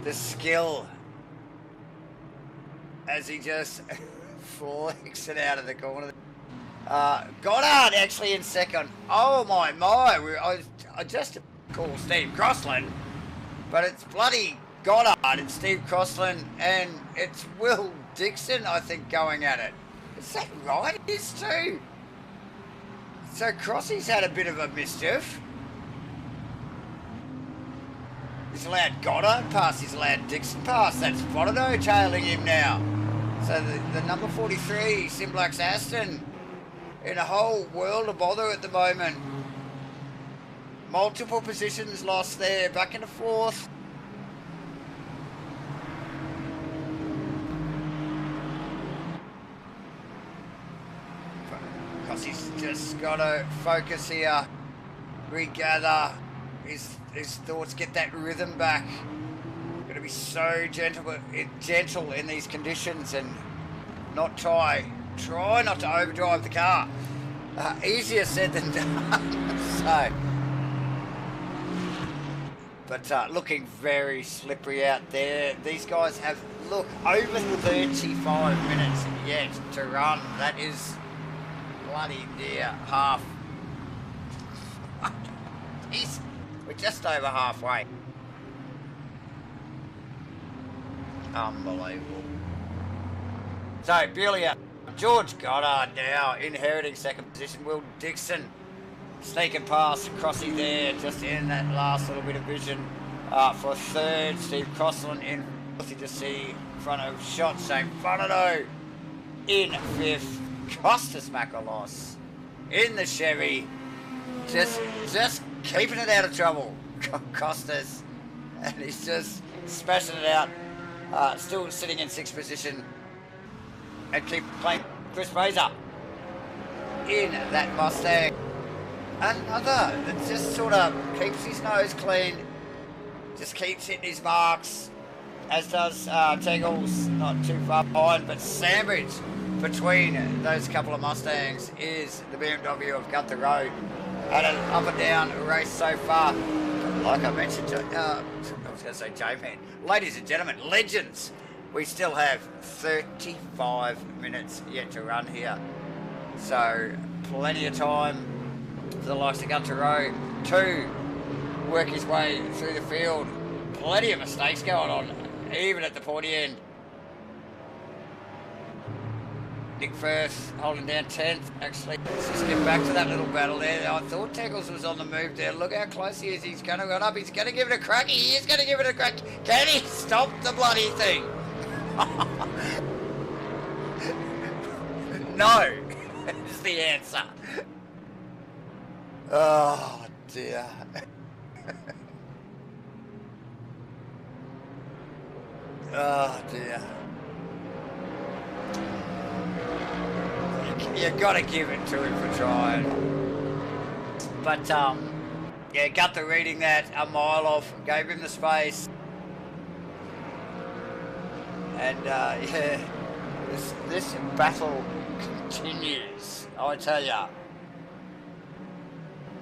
the skill as he just flicks it out of the corner. Goddard actually in second. Oh my! I just call Steve Crossland, but it's bloody Goddard and Steve Crossland, and it's Will Dixon, I think, going at it. Is that right? It is too. So Crossy's had a bit of a mischief. He's allowed Goddard pass, he's allowed Dixon pass. That's Bonato trailing him now. So the number 43, SIMBLACKS Aston, in a whole world of bother at the moment. Multiple positions lost there, back into fourth. Because he's just got to focus here, regather his thoughts, get that rhythm back. Got to be so gentle in these conditions and not try not to overdrive the car. Easier said than done. So, but looking very slippery out there. These guys have, look, over 35 minutes yet to run. That is bloody near half. We're just over halfway. Unbelievable. So, Bewley out. George Goddard now inheriting second position. Will Dixon sneaking past Crossy there, just in that last little bit of vision for third. Steve Crossland in fourth. You just see front of shot, same Bonato in fifth. Costas Makalos in the Chevy, just keeping it out of trouble. Costas, and he's just smashing it out. Still sitting in sixth position, and keep playing. Chris Fraser in that Mustang. Another that just sort of keeps his nose clean, just keeps hitting his marks, as does Teggles, not too far behind, but sandwich between those couple of Mustangs is the BMW of Gunther Road. Had an up and down race so far. Like I mentioned, I was going to say J-Man. Ladies and gentlemen, legends, we still have 35 minutes yet to run here. So, plenty of time for the likes of Gunther Road to work his way through the field. Plenty of mistakes going on, even at the pointy end. Nick Firth holding down 10th. Actually, let's just get back to that little battle there. I thought Teggles was on the move there. Look how close he is. He's going to run up. He's going to give it a crack. He is going to give it a crack. Can he stop the bloody thing? No, is the answer. Oh, dear. Oh, dear. You gotta give it to him for trying. But, yeah, Gunther reading that a mile off, gave him the space. And, yeah, this battle continues, I tell ya.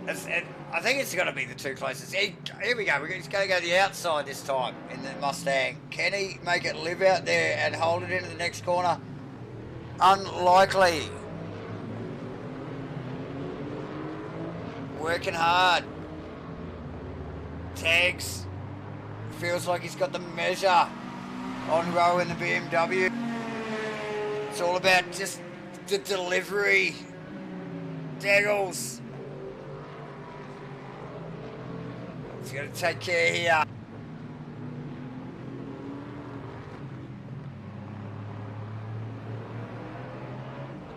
I think it's got to be the two closest. Here we go. He's going to go the outside this time in the Mustang. Can he make it live out there and hold it into the next corner? Unlikely. Working hard. Tags. Feels like he's got the measure on row in the BMW. It's all about just the delivery. Daggles. He's got to take care here.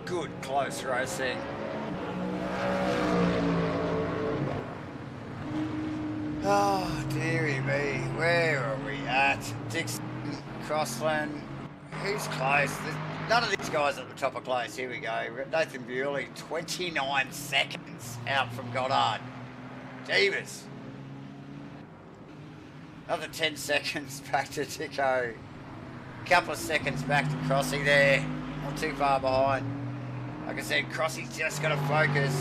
Good close racing. Oh, dearie me. Where are we at? Dixon, Crossland. Who's close? None of these guys at the top are close. Here we go. Nathan Bewley, 29 seconds out from Goddard. Jeebus. Another 10 seconds back to Tico. couple of seconds back to Crossy there, not too far behind. Like I said, Crossy's just got to focus,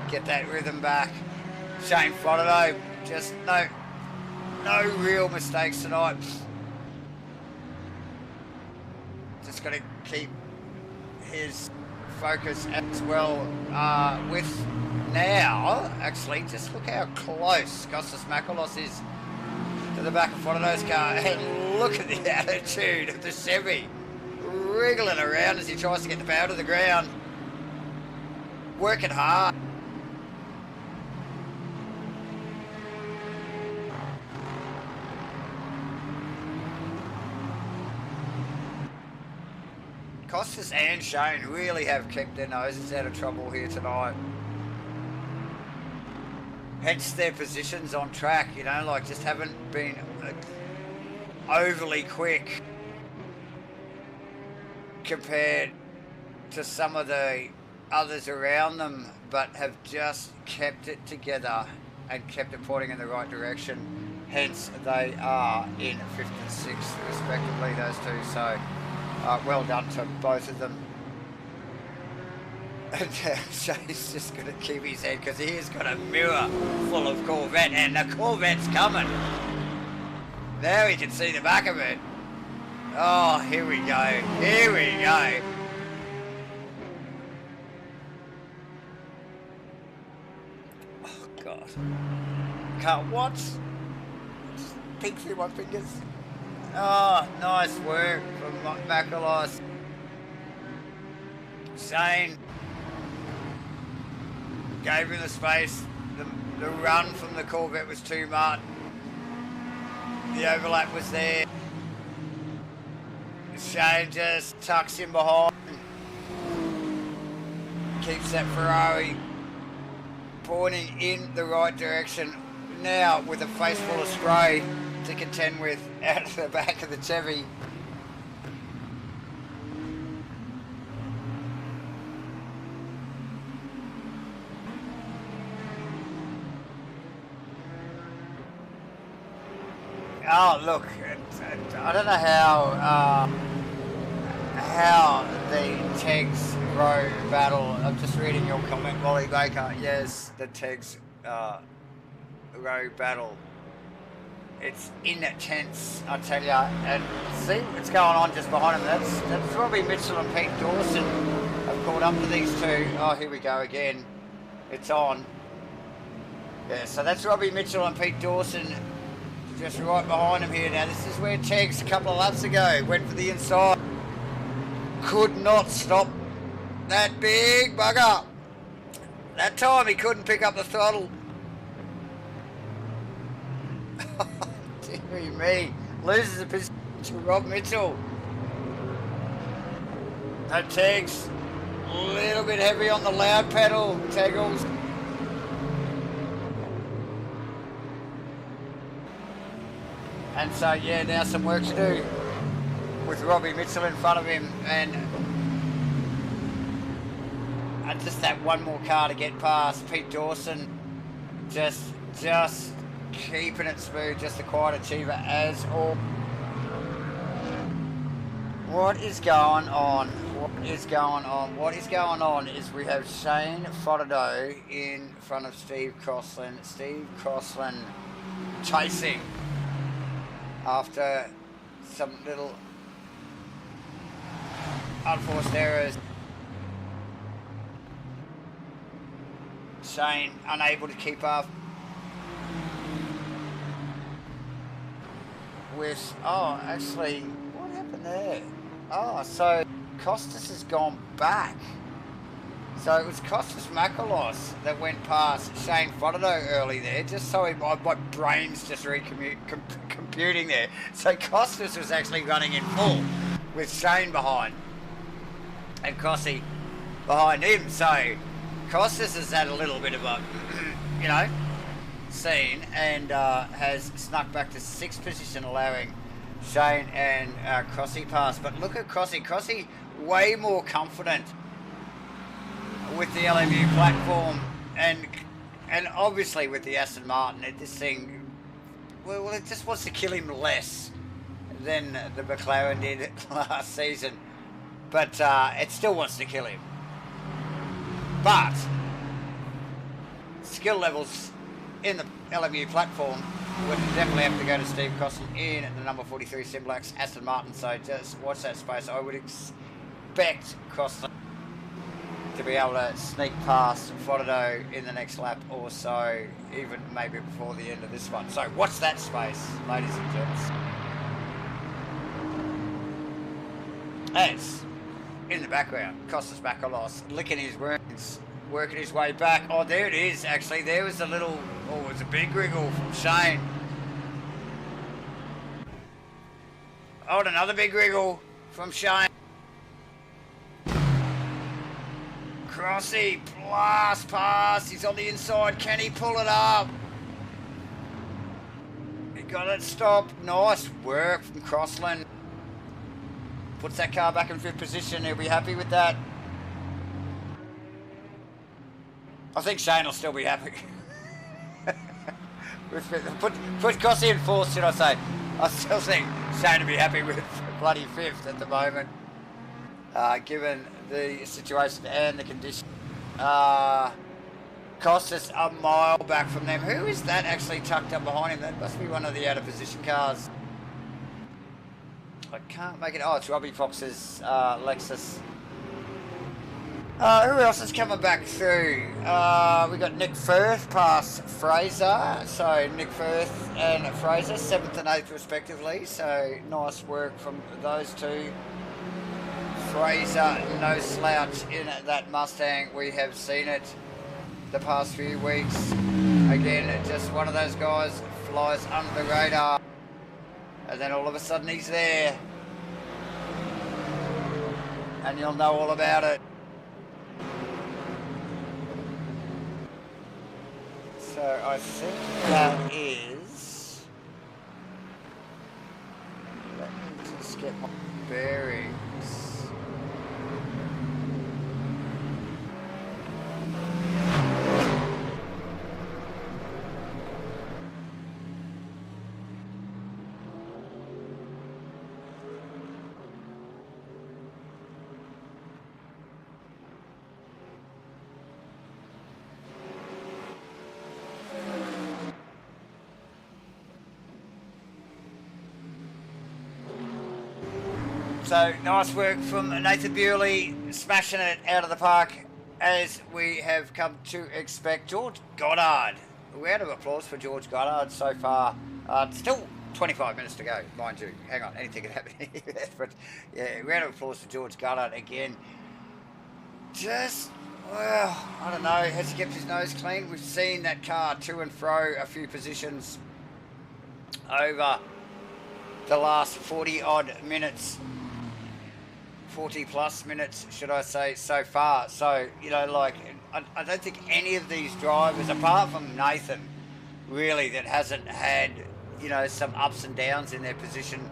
get that rhythm back. Shane Frodo, just no real mistakes tonight. Just got to keep his focus as well. With now, actually, just look how close Kostas Makalos is to the back of Frodo's car, and look at the attitude of the Chevy, wriggling around as he tries to get the power to the ground, working hard. Kostas and Shane really have kept their noses out of trouble here tonight. Hence their positions on track, you know, like just haven't been overly quick compared to some of the others around them, but have just kept it together and kept it pointing in the right direction. Hence they are in 5th and 6th respectively, those two. So well done to both of them. And Shane's just going to keep his head because he has got a mirror full of Corvette, and the Corvette's coming. Now he can see the back of it. Oh, here we go. Here we go. Oh, God. Can't watch. Just peek through my fingers. Oh, nice work from Makalos. Shane gave him the space. The run from the Corvette was too much. The overlap was there. Shane just tucks him behind. Keeps that Ferrari pointing in the right direction. Now with a face full of spray to contend with out of the back of the Chevy. Oh, look, I don't know how the Tegs row battle, I'm just reading your comment, Wally Baker. Yes, the Tegs row battle. It's intense, I tell you. And see what's going on just behind him. That's Robbie Mitchell and Pete Dawson have caught up to these two. Oh, here we go again. It's on. Yeah, so that's Robbie Mitchell and Pete Dawson just right behind him here. Now this is where Tegs a couple of laps ago went for the inside. Could not stop that big bugger. That time he couldn't pick up the throttle. Dear me. Loses the position to Rob Mitchell. No, Tegs a little bit heavy on the loud pedal. Teggles. And so, yeah, now some work to do with Robbie Mitchell in front of him, and just that one more car to get past. Pete Dawson just keeping it smooth, just a quiet achiever as all. What is going on? What is going on? What is going on is we have Shane Frodo in front of Steve Crossland. Steve Crossland chasing after some little unforced errors. Shane unable to keep up with, oh, actually, what happened there? Oh, so Kostas has gone back. So it was Kostas Makalos that went past Shane Frodo early there, just so my brain's just computing there. So Kostas was actually running in full with Shane behind and Crossy behind him. So Kostas has had a little bit of a, you know, scene and has snuck back to 6th position, allowing Shane and Crossy pass. But look at Crossy. Crossy way more confident with the LMU platform and obviously with the Aston Martin. This thing, well, it just wants to kill him less than the McLaren did last season, but it still wants to kill him. But skill levels in the LMU platform would definitely have to go to Steve Crossland in the number 43 SIMBLACKS Aston Martin, so just watch that space. I would expect Crossland to be able to sneak past Frodo in the next lap or so, even maybe before the end of this one. So watch that space, ladies and gents. As in the background, Costas Bakalos licking his wounds, working his way back. Oh, there it is, actually. There was a little, oh, it was a big wriggle from Shane. Oh, and another big wriggle from Shane. Crossy, blast past. He's on the inside. Can he pull it up? He got it stopped. Nice work from Crossland. Puts that car back in fifth position. He'll be happy with that. I think Shane will still be happy. Put Crossy in fourth, should I say. I still think Shane will be happy with bloody fifth at the moment. Given the situation and the condition. Costas a mile back from them. Who is that actually tucked up behind him? That must be one of the out of position cars. I can't make it. Oh, it's Robbie Fox's Lexus. Who else is coming back through? We got Nick Firth past Fraser. So Nick Firth and Fraser, 7th and 8th respectively. So nice work from those two. Fraser, no slouch in that Mustang. We have seen it the past few weeks. Again, just one of those guys flies under the radar. And then all of a sudden he's there. And you'll know all about it. So I think that is... Let me just get my bearings. So nice work from Nathan Bewley, smashing it out of the park as we have come to expect. George Goddard, round of applause for George Goddard so far. Still 25 minutes to go, mind you. Hang on, anything can happen. But yeah, round of applause for George Goddard again. Just, well, I don't know, has he kept his nose clean? We've seen that car to and fro a few positions over the last 40 odd minutes. 40 plus minutes, should I say, so far. So, you know, like, I don't think any of these drivers, apart from Nathan, really, that hasn't had, you know, some ups and downs in their position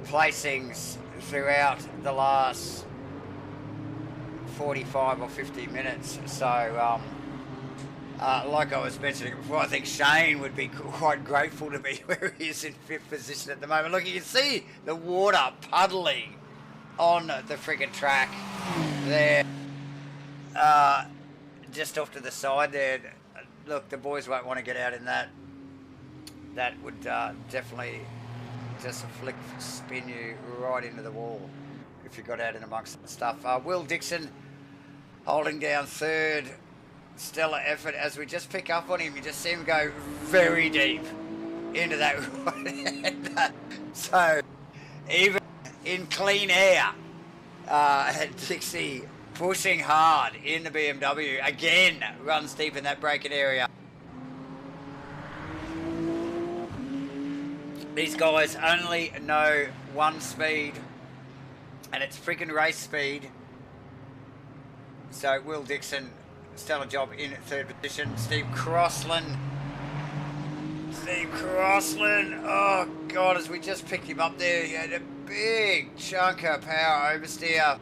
placings throughout the last 45 or 50 minutes. So, like I was mentioning before, I think Shane would be quite grateful to be where he is in fifth position at the moment. Look, you can see the water puddling on the friggin' track there, just off to the side there. Look, the boys won't want to get out in that. That would definitely just spin you right into the wall if you got out in amongst the stuff. Will Dixon holding down third. Stellar effort as we just pick up on him. You just see him go very deep into that. So even in clean air, Dixie pushing hard in the BMW. Again, runs deep in that braking area. These guys only know one speed, and it's freaking race speed. So Will Dixon, stellar job in third position. Steve Crossland, oh God, as we just picked him up there, he had a big chunk of power oversteer.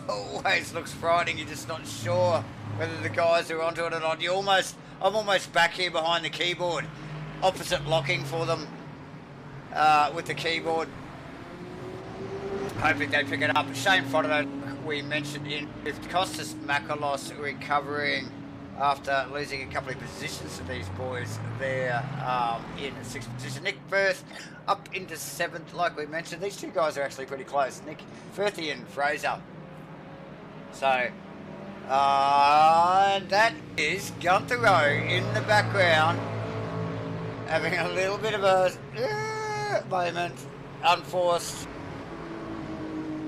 Always looks frightening, you're just not sure whether the guys are onto it or not. I'm almost back here behind the keyboard, opposite locking for them with the keyboard. Hoping they pick it up. Shane Fodder, we mentioned in fifth. Costas Makalos recovering after losing a couple of positions to these boys there in sixth position. Nick Firth up into seventh, like we mentioned. These two guys are actually pretty close. Nick Firthy and Fraser. So, that is Gunther Rowe in the background, having a little bit of a moment, unforced,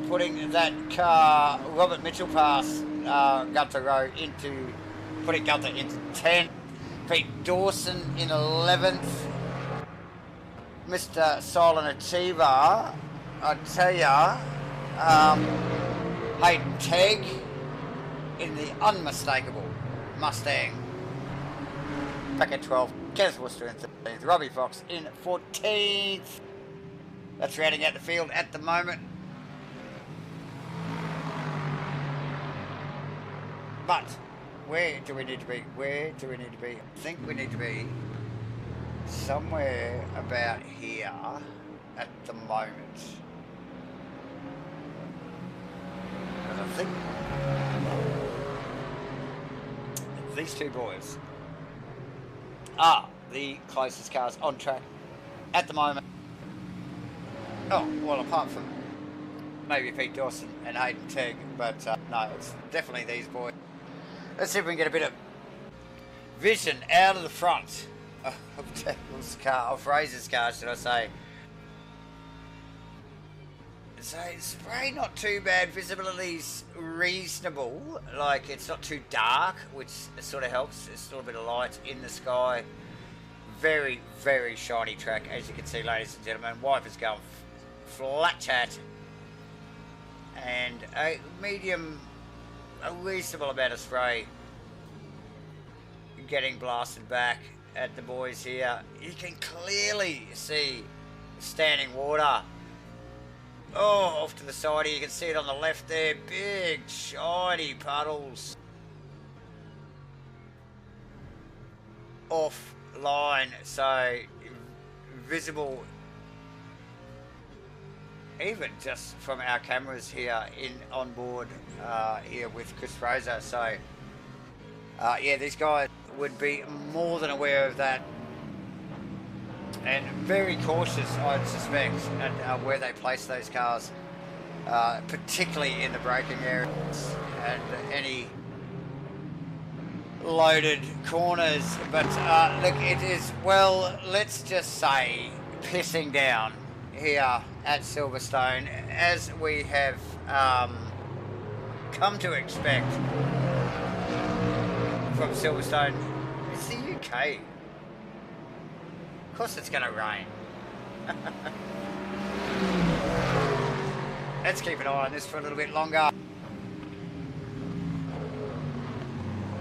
putting that car, Robert Mitchell past Gunther Rowe into, putting Gunther into 10th. Pete Dawson in 11th. Mr. Silent Achiever, I tell ya, Hayden Tegg in the unmistakable Mustang. Back at 12th. Kenneth Worcester in 13th. Robbie Fox in 14th. That's rounding out the field at the moment. But where do we need to be? Where do we need to be? I think we need to be somewhere about here at the moment. And I think these two boys are the closest cars on track at the moment. Oh, well, apart from maybe Pete Dawson and Hayden Tegg, but no, it's definitely these boys. Let's see if we can get a bit of vision out of the front of Tegg's car, or Fraser's car, should I say. So, spray not too bad, visibility's reasonable, like it's not too dark, which sort of helps. There's still a bit of light in the sky. Very, very shiny track, as you can see, ladies and gentlemen. Wipers going flat chat, and a medium, a reasonable amount of spray getting blasted back at the boys here. You can clearly see standing water. Oh, off to the side here, you can see it on the left there. Big, shiny puddles. Offline, so visible even just from our cameras here on board here with Chris Fraser. So, yeah, these guys would be more than aware of that. And very cautious, I'd suspect, at where they place those cars, particularly in the braking areas and any loaded corners. But look, it is, well, let's just say, pissing down here at Silverstone, as we have come to expect from Silverstone. It's the UK. Of course it's going to rain. Let's keep an eye on this for a little bit longer.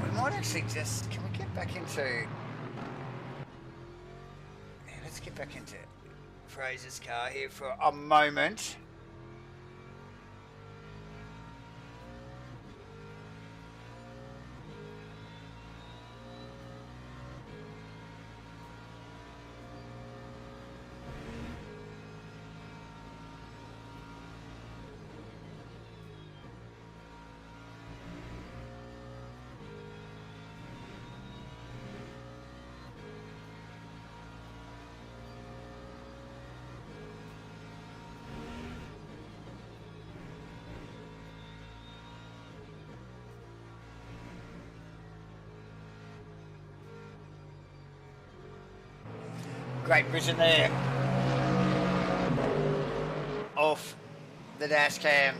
We might actually just... Can we get back into... Yeah, let's get back into Fraser's car here for a moment. Great vision there off the dash cam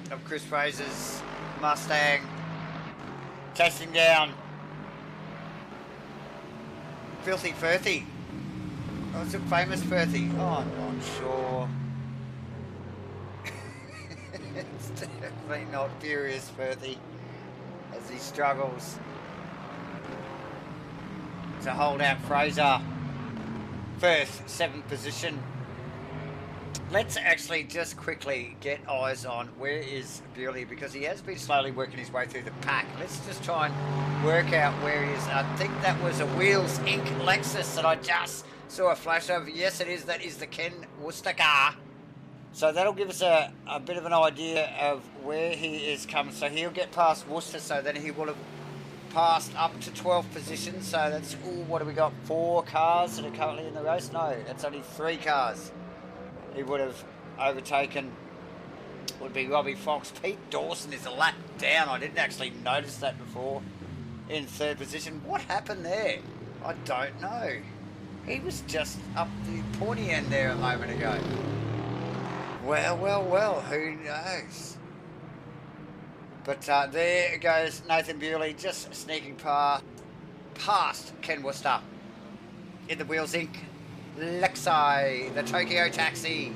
of Chris Fraser's Mustang, chasing down Filthy Firthy. Oh, it's a famous Firthy. Oh, I'm not sure. It's definitely not Furious Firthy as he struggles to hold out Fraser. Firth, 7th position. Let's actually just quickly get eyes on where is Bewley, because he has been slowly working his way through the pack. Let's just try and work out where he is. I think that was a Wheels Inc. Lexus that I just saw a flash of. Yes, it is. That is the Ken Worcester car. So that'll give us a bit of an idea of where he is coming. So he'll get past Worcester, so then he will have passed up to 12th position. So that's, ooh, what do we got? 4 cars that are currently in the race? No, it's only 3 cars. He would have overtaken, would be Robbie Fox. Pete Dawson is a lap down. I didn't actually notice that before. In 3rd position. What happened there? I don't know. He was just up the pointy end there a moment ago. Well, who knows? But there goes Nathan Bewley, just sneaking past Ken Worcester in the Wheels Inc. Lexi, the Tokyo Taxi,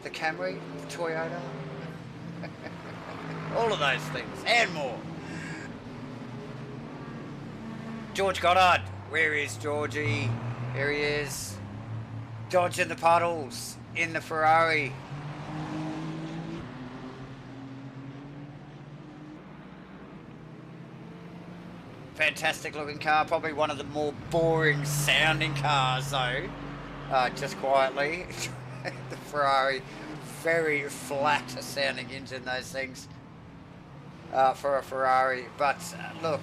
the Camry, the Toyota, all of those things and more. George Goddard, where is Georgie? Here he is, dodging the puddles in the Ferrari. Fantastic looking car, probably one of the more boring sounding cars though, just quietly. The Ferrari, very flat sounding engine, those things, for a Ferrari. But look,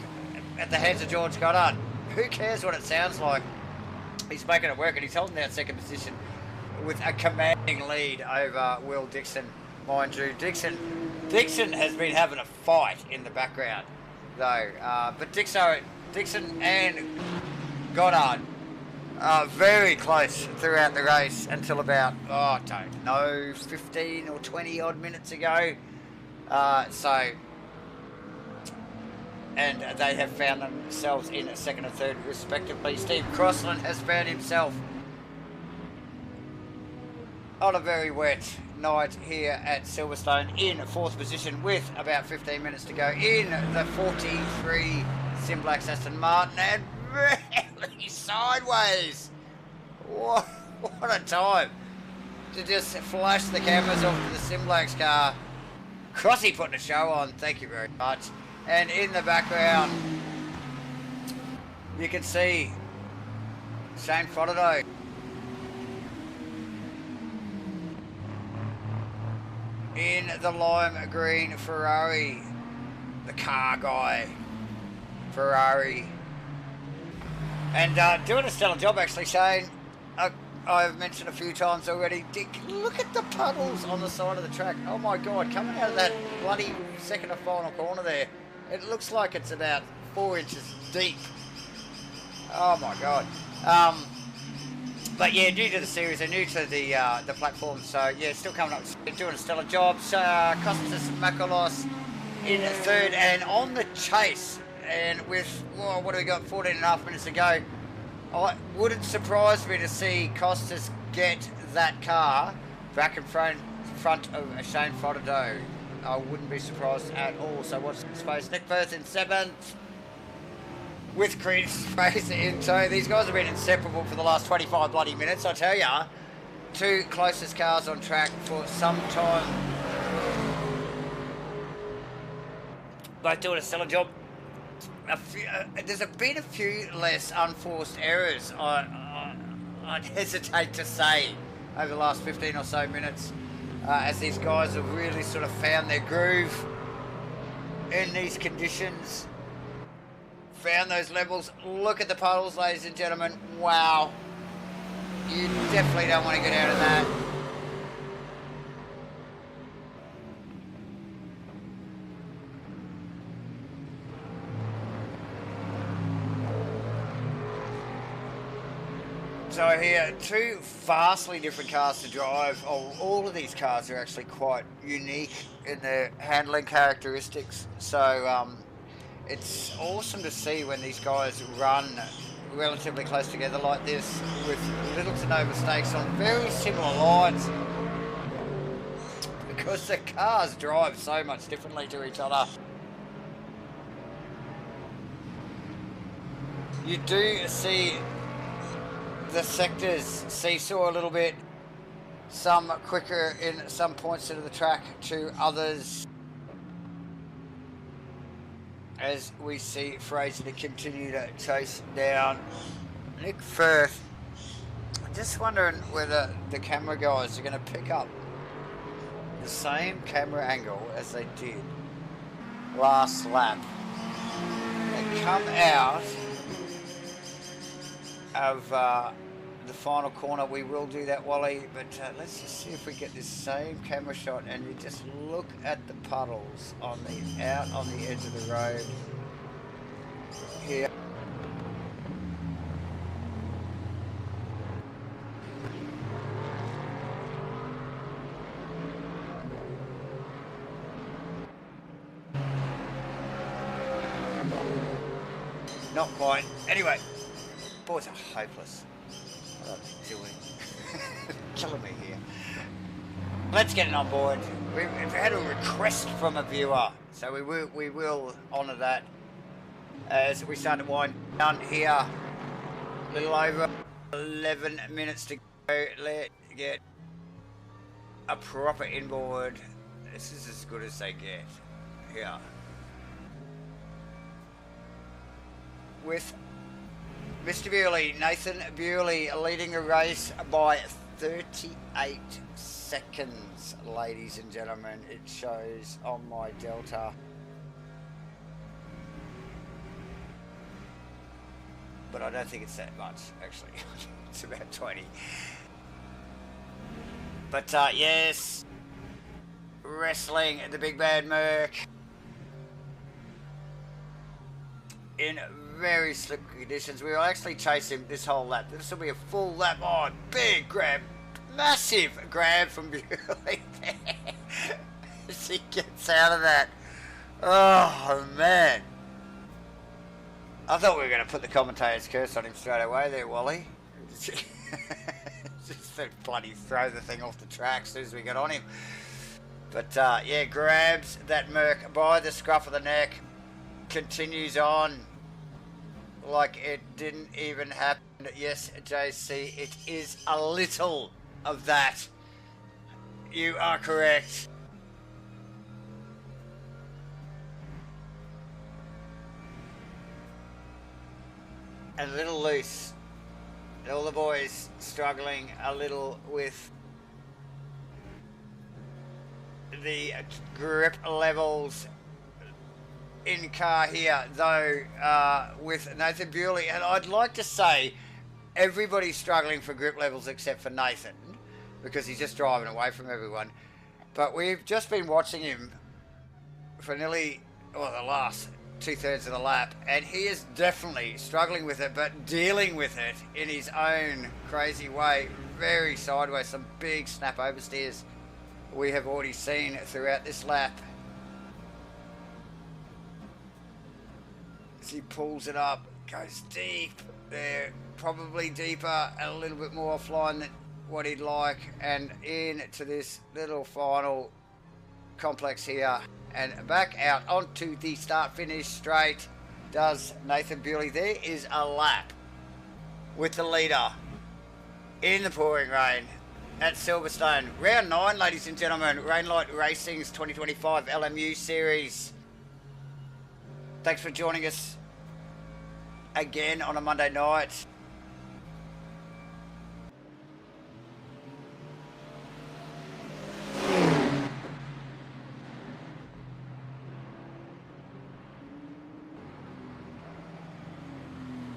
at the hands of George Goddard, who cares what it sounds like? He's making it work, and he's holding that 2nd position with a commanding lead over Will Dixon. Mind you, Dixon has been having a fight in the background though, but Dixon and Goddard are very close throughout the race until about, I don't know, 15 or 20 odd minutes ago. And they have found themselves in 2nd and 3rd respectively. Steve Crossland has found himself on a very wet night here at Silverstone in 4th position with about 15 minutes to go in the 43 SIMBLACKS Aston Martin, and really sideways. What a time to just flash the cameras off to the SIMBLACKS car. Crossy putting a show on, thank you very much. And in the background you can see Shane Frododo in the lime green Ferrari, the car guy Ferrari, and doing a stellar job actually, Shane. I've mentioned a few times already, Dick, look at the puddles on the side of the track. Oh my god, coming out of that bloody 2nd and final corner there, it looks like it's about 4 inches deep. Oh my god. But yeah, new to the series, they're new to the platform, so yeah, still coming up, doing a stellar job. Costas Makalos in 3rd and on the chase, and with, what do we got, 14 and a half minutes to go. It wouldn't surprise me to see Costas get that car back in front of Shane Frododo. I wouldn't be surprised at all. So watch this space. Nick Firth in 7th. With Chris Fraser in tow. These guys have been inseparable for the last 25 bloody minutes, I tell ya. 2 closest cars on track for some time. Both doing a stellar job. There's been a few less unforced errors, I'd hesitate to say, over the last 15 or so minutes, as these guys have really sort of found their groove in these conditions. Found those levels. Look at the puddles, ladies and gentlemen. Wow. You definitely don't want to get out of that. So here, 2 vastly different cars to drive. All of these cars are actually quite unique in their handling characteristics. So it's awesome to see when these guys run relatively close together like this with little to no mistakes on very similar lines, because the cars drive so much differently to each other. You do see the sectors seesaw a little bit. Some quicker in some points of the track to others. As we see Fraser to continue to chase down Nick Firth. I'm just wondering whether the camera guys are going to pick up the same camera angle as they did last lap. They come out of the final corner. We will do that, Wally, but let's just see if we get this same camera shot and you just look at the puddles on the out on the edge of the road here. Not quite. Anyway, boys are hopeless. What are they doing? Killing me here. Let's get it on board. We've had a request from a viewer, so we will honour that as we start to wind down here. A little over 11 minutes to go. Let's get a proper inboard. This is as good as they get here. With Mr. Bewley, Nathan Bewley leading the race by 38 seconds, ladies and gentlemen. It shows on my Delta. But I don't think it's that much, actually. It's about 20. But yes, wrestling the big bad Merc in very slippery conditions. We will actually chase him this whole lap. This will be a full lap. Oh, big grab. Massive grab from Bewley as he gets out of that. Oh, man. I thought we were going to put the commentator's curse on him straight away there, Wally. Just to bloody throw the thing off the track as soon as we get on him. But, yeah, grabs that Merc by the scruff of the neck. Continues on like it didn't even happen. Yes, JC, it is a little of that. You are correct. A little loose. All the boys struggling a little with the grip levels in car here, though, with Nathan Bewley. And I'd like to say everybody's struggling for grip levels except for Nathan, because he's just driving away from everyone. But we've just been watching him for nearly, well, the last 2/3 of the lap, and he is definitely struggling with it, but dealing with it in his own crazy way. Very sideways, some big snap oversteers we have already seen throughout this lap. As he pulls it up, goes deep there, probably deeper, and a little bit more offline than what he'd like, and into this little final complex here, and back out onto the start-finish straight does Nathan Bewley. There is a lap with the leader in the pouring rain at Silverstone. Round 9, ladies and gentlemen, Rainlight Racing's 2025 LMU Series. Thanks for joining us again on a Monday night.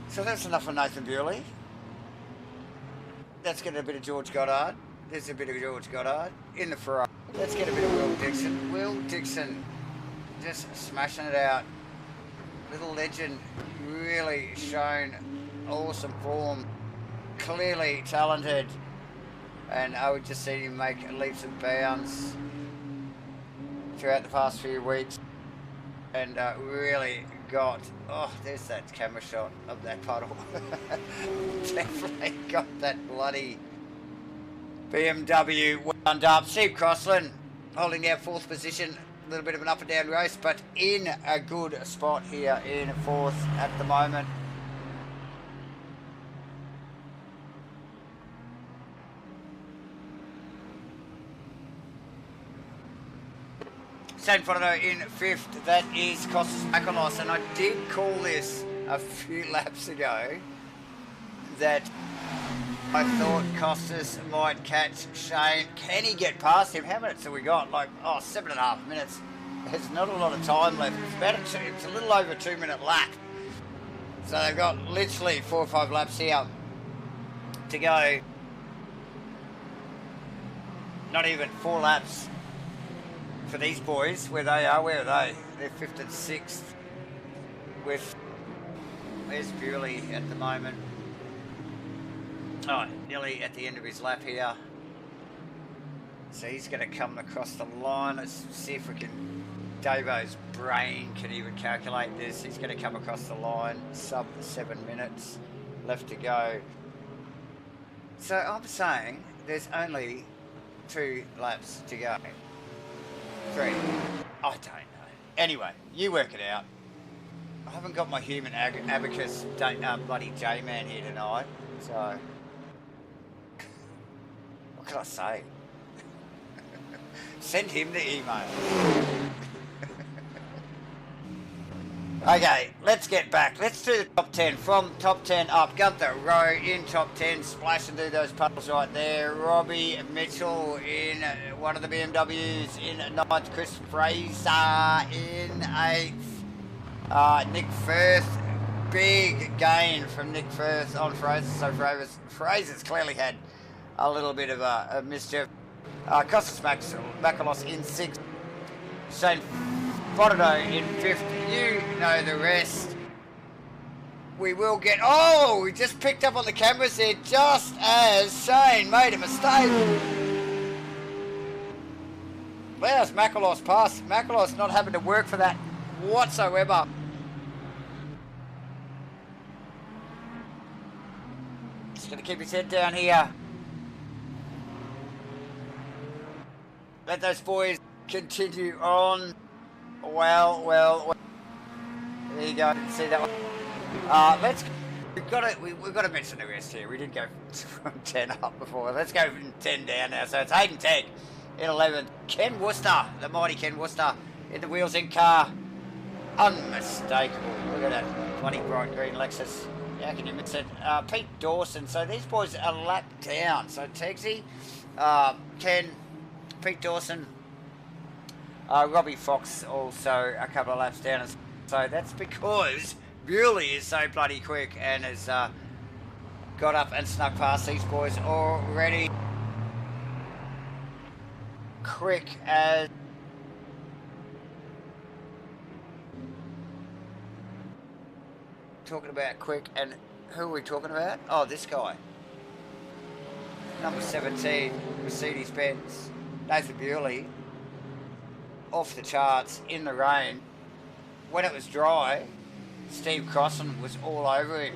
So that's enough for Nathan Bewley. Let's get a bit of George Goddard. There's a bit of George Goddard in the Ferrari. Let's get a bit of Will Dixon. Will Dixon just smashing it out. Little legend, really shown awesome form. Clearly talented. And I would just see him make leaps and bounds throughout the past few weeks. And really got, oh, there's that camera shot of that puddle. Definitely got that bloody BMW wound up. Steve Crossland holding our 4th position. A little bit of an up and down race, but in a good spot here in 4th at the moment. Shane Frodo in 5th. That is Costas Makalos, and I did call this a few laps ago that I thought Costas might catch Shane. Can he get past him? How many minutes have we got? Like, 7.5 minutes. There's not a lot of time left. It's a little over a 2-minute lap. So they've got literally 4 or 5 laps here to go. Not even 4 laps for these boys. Where they are, where are they? They're 5th and 6th with, where's Bewley at the moment? Oh, nearly at the end of his lap here. So he's going to come across the line. Let's see if we can, Davo's brain can even calculate this. He's going to come across the line, sub 7 minutes left to go. So I'm saying there's only 2 laps to go. 3. I don't know. Anyway, you work it out. I haven't got my human abacus bloody J-man here tonight, so what can I say? Send him the email. Okay, let's get back. Let's do the top 10. From top 10 up, Gunther Rowe in top 10. Splash and do those puddles right there. Robbie Mitchell in one of the BMWs in 9th. Chris Fraser in 8th. Nick Firth. Big gain from Nick Firth on Fraser. So Fraser's clearly had a little bit of a mischief. Costas Makalos in 6th. Shane Frodo in 5th. You know the rest. We will get... Oh, we just picked up on the cameras there just as Shane made a mistake. There's Makalos pass. Makalos not having to work for that whatsoever. Just going to keep his head down here. Let those boys continue on. Well. There you go. See that one. We've got to mention the rest here. We did go from 10 up before. Let's go from 10 down now. So it's Hayden Tegg in 11th. Ken Worcester, the mighty Ken Worcester, in the wheels in car. Unmistakable. Look at that bloody bright green Lexus. How can you miss it? Pete Dawson. So these boys are lapped down. So Tegsy, Ken, Pete Dawson, Robbie Fox also a couple of laps down. So that's because Bewley is so bloody quick and has got up and snuck past these boys already. Quick as... Talking about quick, and who are we talking about? Oh, this guy. Number 17, Mercedes-Benz, Nathan Bewley. Off the charts, in the rain. When it was dry, Steve Crossan was all over him.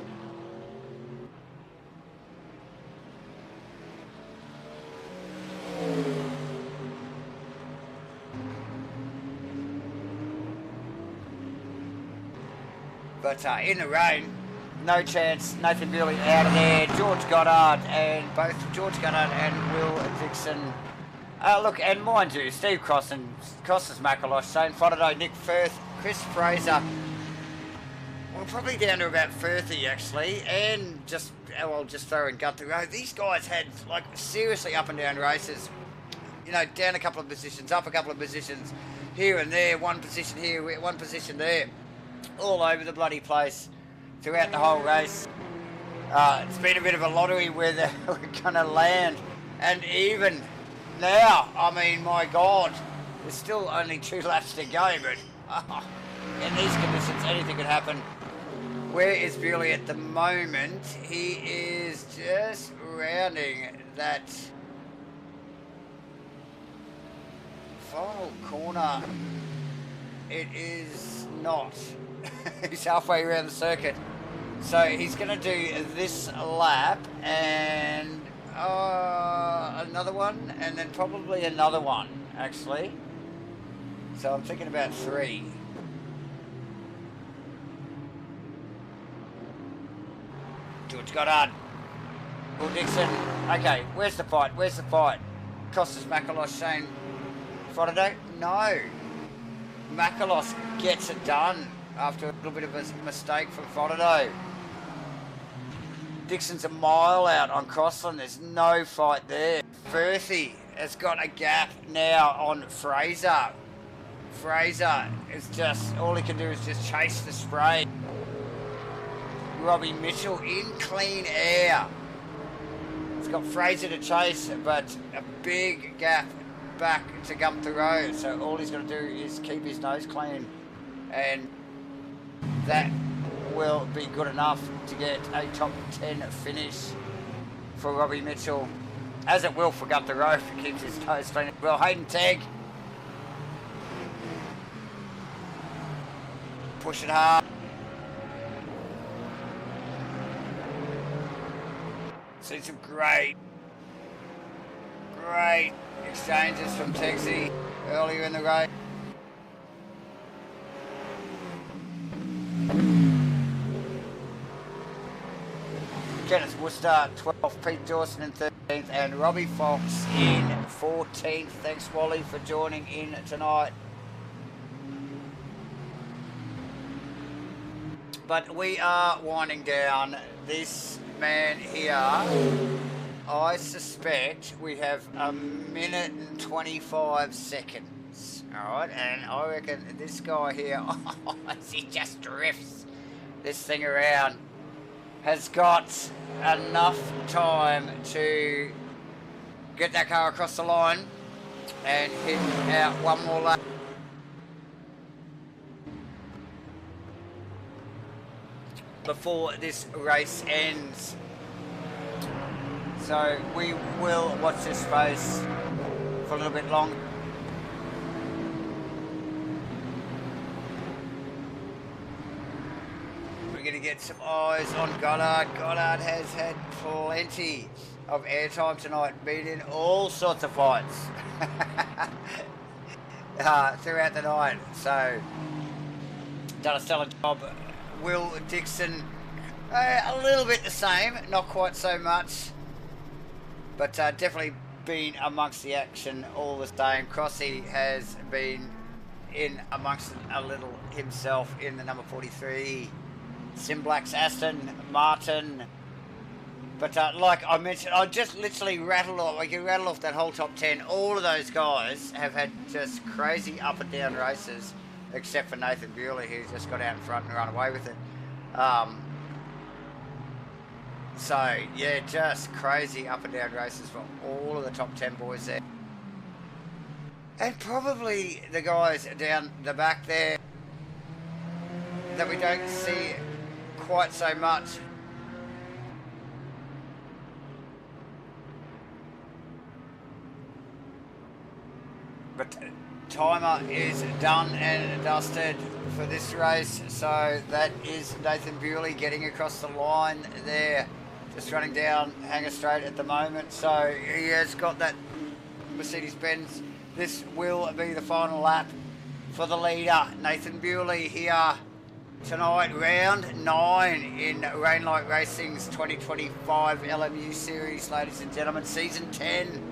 But in the rain, no chance. Nathan Bewley out of there. George Goddard and Will Dixon. Look, and mind you, Steve Crossan, Costas Makalos, Shane Frodo, Nick Firth, Chris Fraser. We're probably down to about 30 actually, and just throw in Gunther Rowe. These guys had like seriously up and down races. You know, down a couple of positions, up a couple of positions, here and there, one position here, one position there, all over the bloody place throughout the whole race. It's been a bit of a lottery where we're going to land, and even now, I mean, my God, there's still only 2 laps to go, but in these conditions, anything could happen. Where is Bewley at the moment? He is just rounding that final corner. It is not. He's halfway around the circuit. So he's going to do this lap and another one, and then probably another one, actually. So I'm thinking about 3. George Goddard. Will Dixon. Okay, where's the fight? Costas Makalos, Shane Frodo? No. Makalos gets it done after a little bit of a mistake from Frodo. Dixon's a mile out on Crossland. There's no fight there. Firthy has got a gap now on Fraser. Fraser is just, all he can do is just chase the spray. Robbie Mitchell in clean air. He's got Fraser to chase, but a big gap back to Gunther Road. So all he's got to do is keep his nose clean, and that will be good enough to get a top 10 finish for Robbie Mitchell, as it will for Gunther Road if he keeps his nose clean. Well, Hayden Tagg push it hard. See some great exchanges from Texie earlier in the race. Kenneth Worcester 12th, Pete Dawson in 13th, and Robbie Fox in 14th. Thanks, Wally, for joining in tonight. But we are winding down. This man here, I suspect we have 1 minute and 25 seconds. Alright, and I reckon this guy here, as he just drifts this thing around, has got enough time to get that car across the line and hit out one more lap. Before this race ends. So we will watch this space for a little bit longer. We're going to get some eyes on Goddard. Goddard has had plenty of airtime tonight, been in all sorts of fights throughout the night. So done a stellar job. Will Dixon, a little bit the same, not quite so much, but definitely been amongst the action all the same. Crossy has been in amongst it a little himself in the number 43. SIMBLACKS, Aston, Martin. But like I mentioned, I just literally rattled off, we can rattle off that whole top 10. All of those guys have had just crazy up and down races, except for Nathan Bewley, who's just got out in front and run away with it. So, yeah, just crazy up and down races for all of the top 10 boys there. And probably the guys down the back there that we don't see quite so much. But timer is done and dusted for this race, so that is Nathan Bewley getting across the line there, just running down Hanger Straight at the moment. So he has got that Mercedes-Benz. This will be the final lap for the leader, Nathan Bewley, here tonight, round 9 in Rainlight Racing's 2025 LMU Series, ladies and gentlemen, season 10.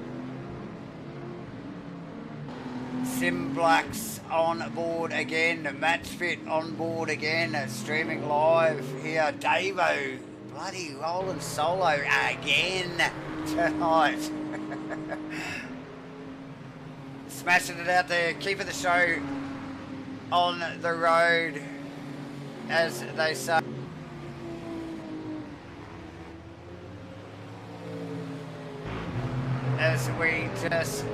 SIMBLACKS on board again, MATCHFIT on board again, streaming live here. Davo bloody rolling solo again tonight. Smashing it out there, keeping the show on the road, as they say. As we just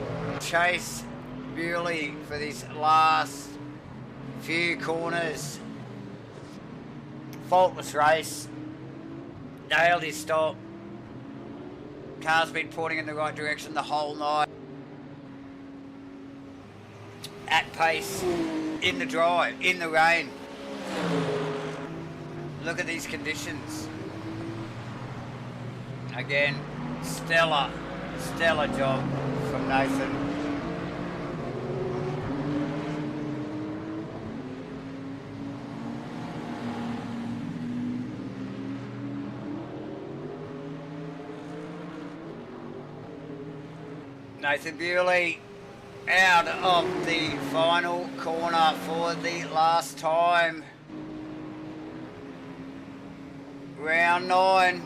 chase Bewley for these last few corners. Faultless race. Nailed his stop. Car's been pointing in the right direction the whole night. At pace, in the drive, in the rain. Look at these conditions. Again, stellar job from Nathan. Nathan Bewley out of the final corner for the last time. Round 9.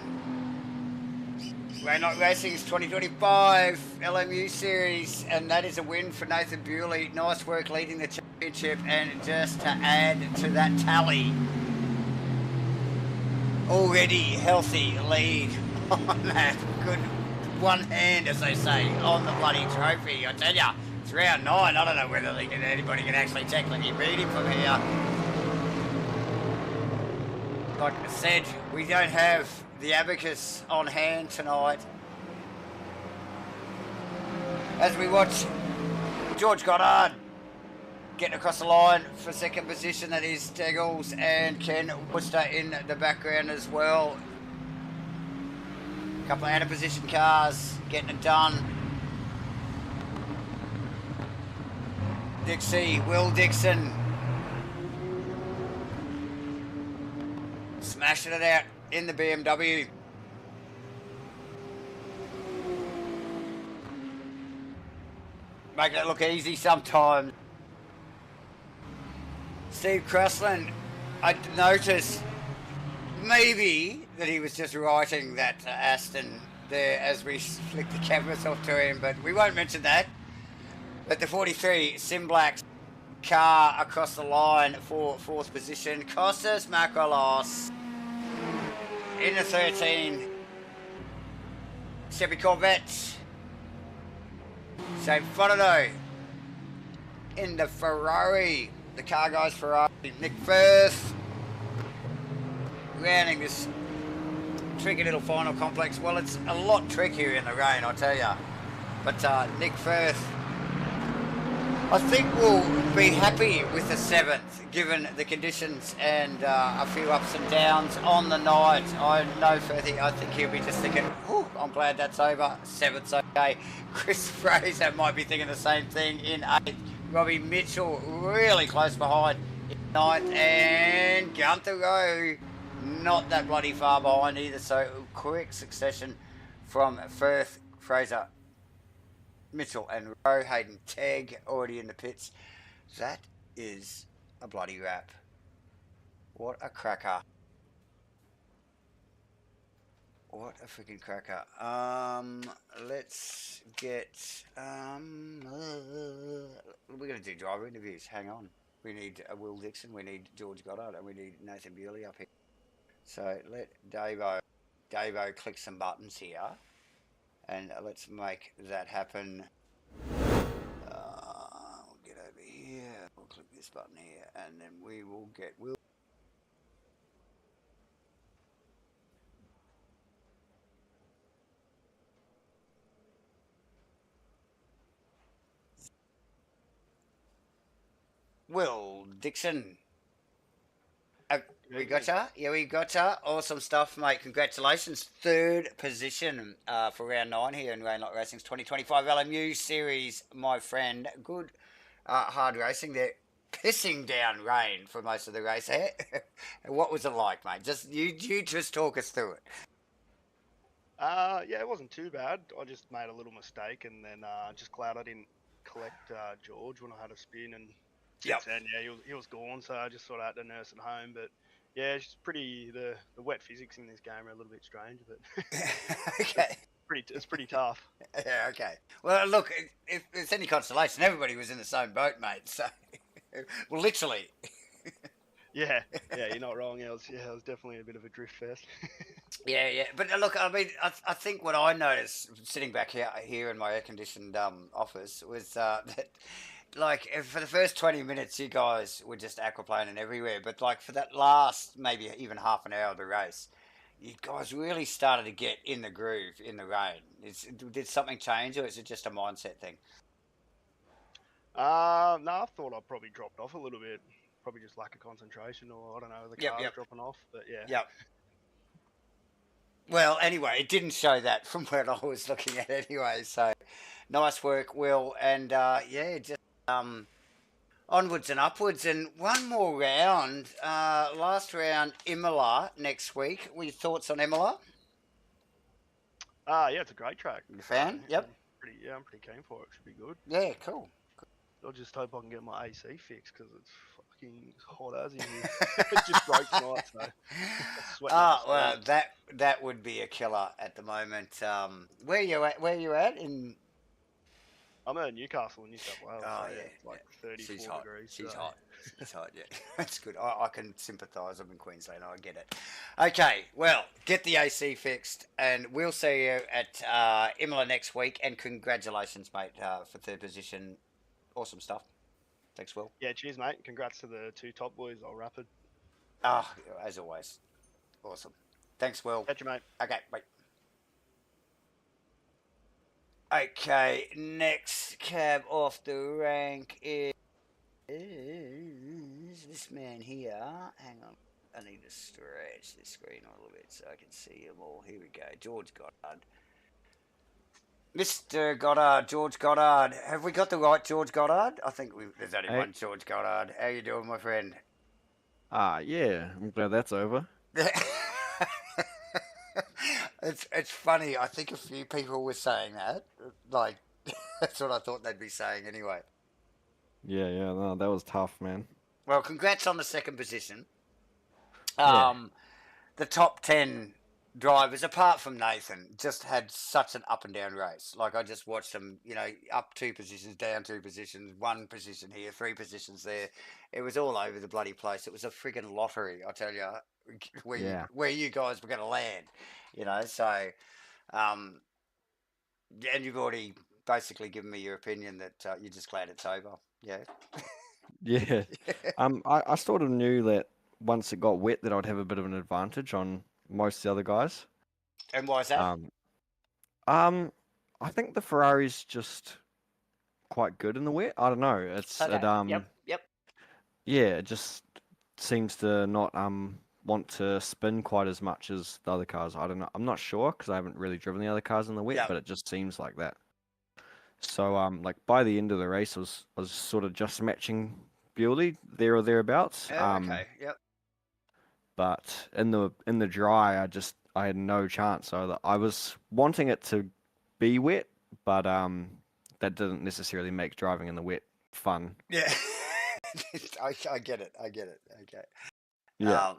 Rainlight Racing's 2025 LMU Series, and that is a win for Nathan Bewley. Nice work leading the championship, and just to add to that tally, already healthy lead on that good one hand, as they say, on the bloody trophy. I tell ya, it's round 9. I don't know whether anybody can actually technically read him from here. Like I said, we don't have the abacus on hand tonight. As we watch George Goddard getting across the line for second position, that is Steggles and Ken Worcester in the background as well. A couple of out of position cars getting it done. Dixie, Will Dixon, smashing it out in the BMW. Making it look easy sometimes. Steve Crossland, I noticed maybe that he was just writing that Aston there as we flick the cameras off to him, but we won't mention that. But the 43 SIMBLACKS car across the line for 4th position. Costas Makrolos in the 13 Chevy Corvette. Shane Fonato in the Ferrari, the car guys Ferrari. Nick Firth rounding this tricky little final complex. Well, it's a lot trickier in the rain, I tell ya. But Nick Firth, I think we'll be happy with the 7th, given the conditions and a few ups and downs on the night. I know Firthy, I think he'll be just thinking, oh, I'm glad that's over. 7th's okay. Chris Fraser might be thinking the same thing in 8th. Robbie Mitchell really close behind in 9th. And Gunther Rowe, not that bloody far behind either. So quick succession from Firth, Fraser, Mitchell and Rowe. Hayden Tagg already in the pits. That is a bloody wrap. What a cracker. What a freaking cracker. Let's get we're gonna do driver interviews. Hang on. We need Will Dixon, we need George Goddard, and we need Nathan Bewley up here. So let Davo click some buttons here. And let's make that happen. We'll get over here. We'll click this button here, and then we will get Will. Will Dixon. We got ya. Yeah, we got ya. Awesome stuff, mate. Congratulations. 3rd position for round 9 here in Rainlight Racing's 2025 LMU Series, my friend. Good hard racing there. Pissing down rain for most of the race. What was it like, mate? Just you just talk us through it. Yeah, it wasn't too bad. I just made a little mistake, and then just glad I didn't collect George when I had a spin. And since then, yeah, he was gone, so I just sort of had to nurse it home. But yeah, it's just the wet physics in this game are a little bit strange, but Okay. it's pretty tough. Yeah, okay. Well, look, if it's any consolation, everybody was in the same boat, mate. So, well, literally. Yeah, you're not wrong. It was definitely a bit of a drift fest. Yeah. But look, I mean, I think what I noticed sitting back here in my air-conditioned office was that, like, for the first 20 minutes, you guys were just aquaplaning everywhere. But, like, for that last maybe even half an hour of the race, you guys really started to get in the groove in the rain. Did something change, or is it just a mindset thing? No, I thought I probably dropped off a little bit. Probably just lack of concentration, or I don't know, the car's dropping off. But yeah. Yep. Well, anyway, it didn't show that from where I was looking at anyway. So, nice work, Will, and just onwards and upwards. And one more round, last round, Imola next week. What are your thoughts on Imola? Yeah, it's a great track. You a fan? Yep. I'm pretty keen for it. Should be good. Yeah, cool. I just hope I can get my AC fixed because it's fucking hot as in here. It just broke tonight, so sweating up a Oh storm. well, that would be a killer at the moment. Where you at? Where you at? In I'm at Newcastle, New South Wales, so oh yeah, yeah, it's like yeah. She's 34 hot. degrees She's today. hot. She's hot. Yeah, that's good. I can sympathise. I'm in Queensland. I get it. Okay, well, get the AC fixed, and we'll see you at Imola next week. And congratulations, mate, for third position. Awesome stuff. Thanks, Will. Yeah, cheers, mate. Congrats to the two top boys. I'll rapid. Ah, as always, awesome. Thanks, Will. Catch you, mate. Okay, bye. Okay, next cab off the rank is this man here. Hang on. I need to stretch the screen a little bit so I can see them all. Here we go. George Goddard. Mr. Goddard, George Goddard. Have we got the right George Goddard? I think there's only one George Goddard. How you doing, my friend? Yeah, I'm glad that's over. It's funny. I think a few people were saying that. Like, that's what I thought they'd be saying anyway. Yeah, no, that was tough, man. Well, congrats on the second position. Yeah. The top 10 drivers, apart from Nathan, just had such an up and down race. Like, I just watched them, up 2 positions, down 2 positions, 1 position here, 3 positions there. It was all over the bloody place. It was a friggin' lottery, I tell you, where you guys were going to land, so, and you've already basically given me your opinion that you're just glad it's over. Yeah. Yeah. I sort of knew that once it got wet that I'd have a bit of an advantage on most of the other guys. And why is that? I think the Ferrari's just quite good in the wet. I don't know. Okay. Yep. Yeah, it just seems to not want to spin quite as much as the other cars. I don't know. I'm not sure because I haven't really driven the other cars in the wet, Yep. but it just seems like that. So like by the end of the race, I was sort of just matching Bewley there or thereabouts. Okay. Yep. But in the dry, I had no chance. So I was wanting it to be wet, but that didn't necessarily make driving in the wet fun. Yeah. I get it. Okay. Yeah.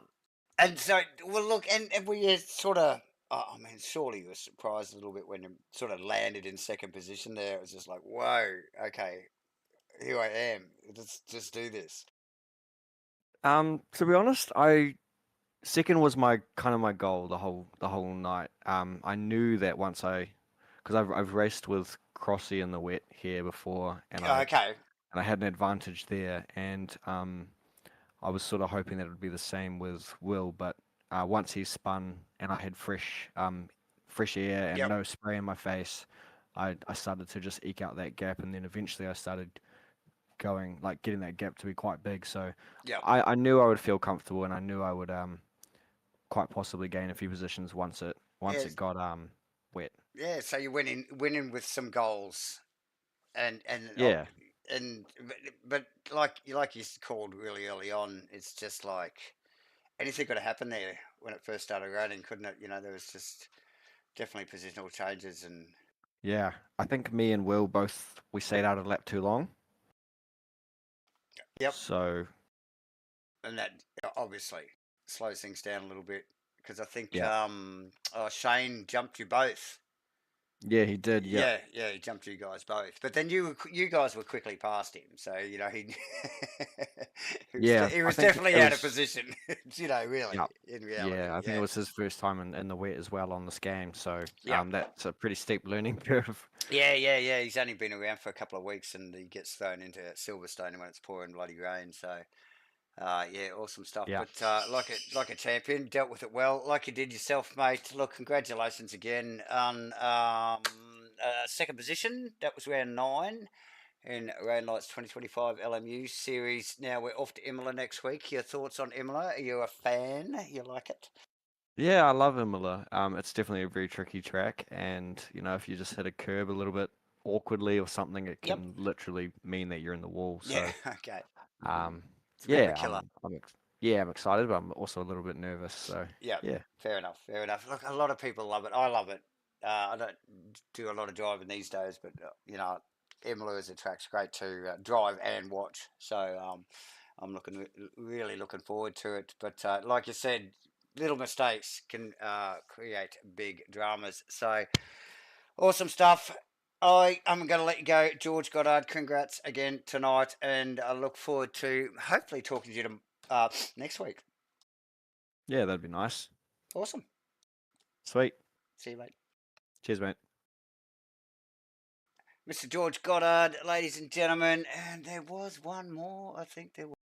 And so, well, look, and we sort of, I mean, surely you were surprised a little bit when you sort of landed in second position there. It was just like, whoa, okay, here I am. Let's just do this. To be honest, second was my goal the whole night. I knew that because I've raced with Crossy in the wet here before, and I had an advantage there, and I was sort of hoping that it would be the same with Will, but once he spun and I had fresh air and no spray in my face, I started to just eke out that gap, and then eventually I started getting that gap to be quite big. So I knew I would feel comfortable, and I knew I would quite possibly gain a few positions once it got wet. Yeah, so you winning with some goals, and Yeah. but like you called really early on, it's just like anything could have happened there when it first started raining, couldn't it? There was just definitely positional changes and. Yeah, I think me and Will we stayed out a lap too long. Yep. So. And that obviously slows things down a little bit because I think Shane jumped you both. Yeah, he did. Yeah, he jumped you guys both. But then you guys were quickly past him, so he he was definitely out of position. Really. In reality. Yeah, I think it was his first time in the wet as well on this game, so that's a pretty steep learning curve. Yeah. He's only been around for a couple of weeks, and he gets thrown into Silverstone when it's pouring bloody rain. So. Awesome stuff. Yeah. But like a champion, dealt with it well, like you did yourself, mate. Look, congratulations again on second position. That was round 9 in Rain Lights 2025 LMU series. Now we're off to Imola next week. Your thoughts on Imola? Are you a fan? You like it? Yeah, I love Imola. It's definitely a very tricky track, and if you just hit a curb a little bit awkwardly or something, it can literally mean that you're in the wall. So, yeah. Okay. Yeah, I'm excited, but I'm also a little bit nervous. So yeah, fair enough. Look, a lot of people love it. I love it. I don't do a lot of driving these days, but Imola as a track's great to drive and watch. So I'm really looking forward to it. But like you said, little mistakes can create big dramas. So awesome stuff. I'm going to let you go, George Goddard. Congrats again tonight, and I look forward to hopefully talking to you next week. Yeah, that'd be nice. Awesome. Sweet. See you, mate. Cheers, mate. Mr. George Goddard, ladies and gentlemen, and there was one more. I think there was.